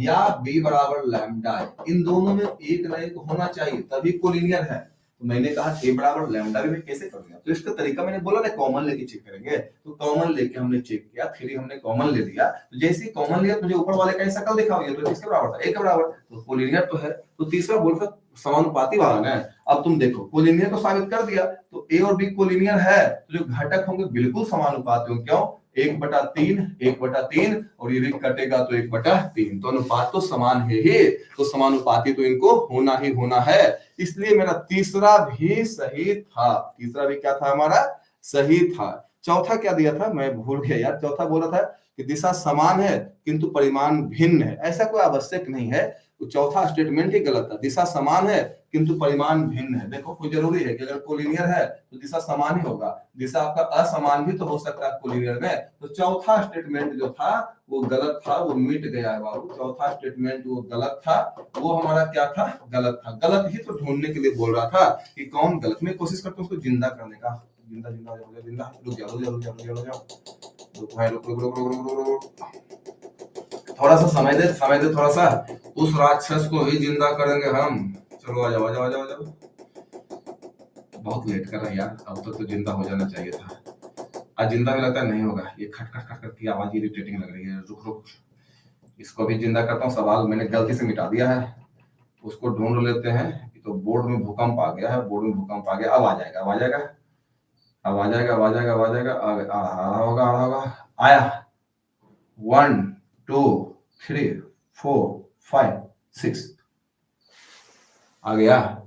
या बी बराबर लैम्डा है, इन दोनों में एक ना एक होना चाहिए, तभी कोलिनियर है। तो मैंने कहा ए बराबर लैम्डा भी मैं कैसे करूंगा, तो इसका तरीका मैंने बोला ना कॉमन लेके चेक करेंगे। तो कॉमन लेके हमने चेक किया, 3 हमने कॉमन ले लिया, तो जैसे ही कॉमन लिया मुझे ऊपर वाले का शक्ल दिखा हुआ, तो किसके बराबर था, ए के बराबर, तो कोलिनियर तो है। तो तीसरा बोल समानुपाती वाला ना। अब तुम देखो कोलिनियर को साबित कर दिया, तो ए और बी कोलिनियर है, तो जो घटक होंगे बिल्कुल समानुपाती होंगे। क्यों, 1/3 1/3, और ये भी कटेगा तो 1/3, तो अनुपात तो समान है ही, तो समानुपाती तो इनको होना ही होना है। इसलिए मेरा तीसरा भी सही था, तीसरा भी क्या था हमारा, सही था। चौथा क्या दिया था, मैं भूल गया यार। चौथा बोला था कि दिशा समान है किंतु परिमाण भिन्न है, ऐसा कोई आवश्यक नहीं है। तो चौथा स्टेटमेंट ही गलत था, दिशा समान है किंतु परिमाण भिन्न है। देखो कोई जरूरी है कि अगर कोलिनियर है तो दिशा समान ही होगा, दिशा आपका असमान भी तो हो सकता है कोलिनियर में। तो चौथा स्टेटमेंट जो था वो गलत था, वो मिट गया है बाबू। चौथा स्टेटमेंट वो गलत था, वो हमारा क्या था, गलत था। गलत ही तो ढूंढने के लिए बोल रहा था कि कौन गलत। मैं कोशिश करता हूँ उसको जिंदा करने का, जिंदा जिंदा हो जाओ, जिंदा, रुक जाओ रुक जाओ रुक जाओ रुक जाओ, रुक भाई रुक रुक रुक रुक रुक रुक, थोड़ा सा समय दे थोड़ा सा, उस राक्षस को ही जिंदा करेंगे हम। चलो आ जाओ आ जाओ आ जाओ आ जाओ, बहुत लेट कर रहा है यार, अब तो जिंदा हो जाना चाहिए था। आज जिंदा भी लगता है नहीं होगा, ये खट खट खट खट की आवाज इरिटेटिंग लग रही है। रुक रुक, इसको भी जिंदा करता हूँ। सवाल मैंने गलती से मिटा दिया है, उसको ढूंढ लेते हैं। तो बोर्ड में भूकंप आ गया है, बोर्ड में भूकंप आ गया। अब आ जाएगा, अब आ जाएगा, अब आ जाएगा, अब आ जाएगा, अब आ जाएगा, आ रहा होगा, आ रहा होगा, आया। 1 2 3 4 5 6 आ गया।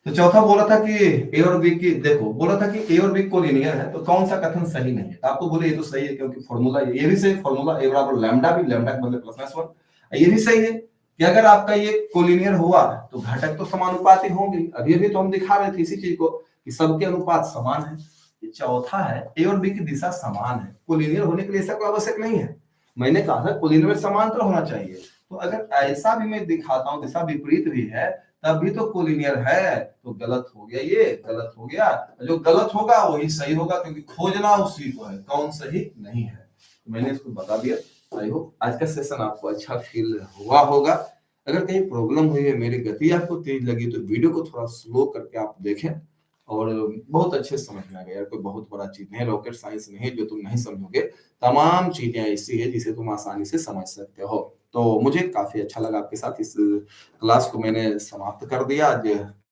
तो चौथा बोला था कि ए और बी की, देखो बोला था कि ए और बी कोलिनियर है, तो कौन सा कथन सही नहीं है। आपको बोले ये तो सही है क्योंकि फॉर्मूला, ये भी सही फॉर्मूला ए बराबर लैम्डा भी, लैम्डा के बदले +1, ये भी सही है कि अगर आपका ये कोलिनियर हुआ तो घटक तो समानुपाती होंगे। अभी अभी तो हम दिखा रहे थे इसी चीज को कि सबके अनुपात समान है। ये चौथा है ए और बी की दिशा समान है, कोलिनियर होने के लिए ऐसा कोई आवश्यक नहीं है। मैंने कहा था कोलिनियर में समांतर होना चाहिए, तो अगर ऐसा भी मैं दिखाता हूँ, दिशा विपरीत भी है, तब भी तो कोलिनियर है। तो गलत हो गया, ये गलत हो गया। जो गलत होगा वही सही होगा, क्योंकि खोजना उसी को है, कौन सही नहीं है। तो मैंने इसको बता दिया। आई होप आज का सेशन आपको अच्छा फील हुआ होगा। अगर कहीं प्रॉब्लम हुई है, मेरी गति आपको तेज लगी, तो वीडियो को थोड़ा स्लो करके आप देखें, और बहुत अच्छे समझ में आ गया। कोई बहुत बड़ा चीज नहीं, रॉकेट साइंस नहीं जो तुम नहीं समझोगे। तमाम चीजें ऐसी है जिसे तुम आसानी से समझ सकते हो। तो मुझे काफी अच्छा लगा आपके साथ, इस क्लास को मैंने समाप्त कर दिया। आज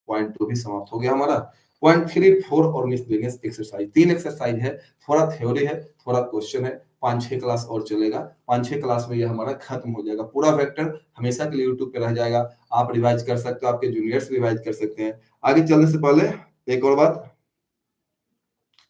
पॉइंट 2 भी समाप्त हो गया हमारा। पॉइंट 3 4 और मिसलेनियस एक्सरसाइज, 3 एक्सरसाइज है, थोड़ा थ्योरी है, थोड़ा क्वेश्चन है। 5-6 क्लास और चलेगा, 5-6 क्लास में ये हमारा खत्म हो जाएगा। पूरा वेक्टर हमेशा के लिए यूट्यूब पे रह जाएगा, आप रिवाइज कर सकते हो, आपके जूनियर्स रिवाइज कर सकते हैं। आगे चलने से पहले एक और बात,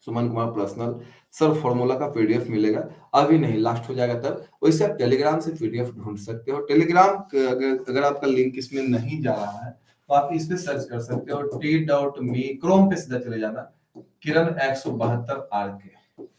Suman Kumar personal sir formula का पीडीएफ मिलेगा, अभी नहीं, लास्ट हो जाएगा तब। वैसे आप टेलीग्राम से पीडीएफ ढूंढ सकते हो। टेलीग्राम अगर आपका लिंक इसमें नहीं जा रहा है तो आप इस पे सर्च कर सकते हो, t.me, क्रोम पे सीधा चले जाना, किरण 172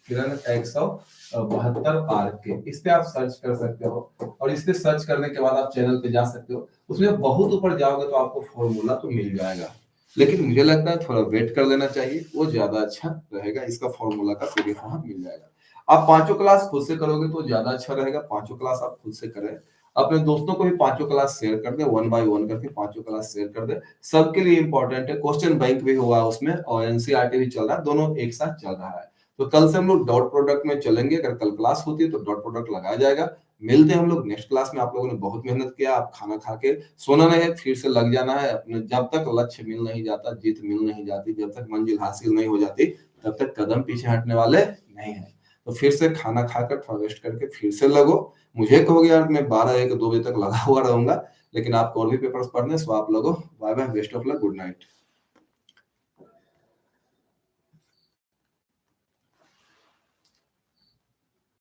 किरण 172 इस पे आप सर्च कर सकते हो। और इस पे सर्च करने के बाद आप चैनल पे जा सकते हो, उसमें बहुत ऊपर जाओगे तो आपको फॉर्मूला तो मिल जाएगा, लेकिन मुझे लगता है थोड़ा वेट कर लेना चाहिए, वो ज्यादा अच्छा रहेगा। इसका फॉर्मूला का पीडीएफ वहां मिल जाएगा। आप पांचों क्लास खुद से करोगे तो ज्यादा अच्छा रहेगा, पांचों क्लास आप खुद से करें। अपने दोस्तों को भी पांचों क्लास शेयर कर दे, 1 बाय 1 करके पांचों क्लास शेयर कर दे। सबके लिए इंपॉर्टेंट है, क्वेश्चन बैंक भी हुआ उसमें और एनसीईआरटी भी चल रहा है, दोनों एक साथ चल रहा है। तो कल से हम लोग डॉट प्रोडक्ट में चलेंगे, अगर कल क्लास होती है तो डॉट प्रोडक्ट लगाया जाएगा। मिलते हैं हम लोग नेक्स्ट क्लास में। आप लोगों ने बहुत मेहनत किया, आप खाना खा के सोना नहीं है, फिर से लग जाना है अपने। जब तक लक्ष्य मिल नहीं जाता, जीत मिल नहीं जाती, जब तक मंजिल हासिल नहीं हो जाती, तब तक कदम पीछे हटने वाले नहीं है। तो फिर से खाना खाकर थोड़ा रेस्ट करके फिर से लगो। मुझे कहोगे यार मैं 12 1 2 बजे तक लगा हुआ रहूंगा, लेकिन आपको और भी पेपर्स पढ़ने, सो आप लोगो। Bye bye, best of luck, good night.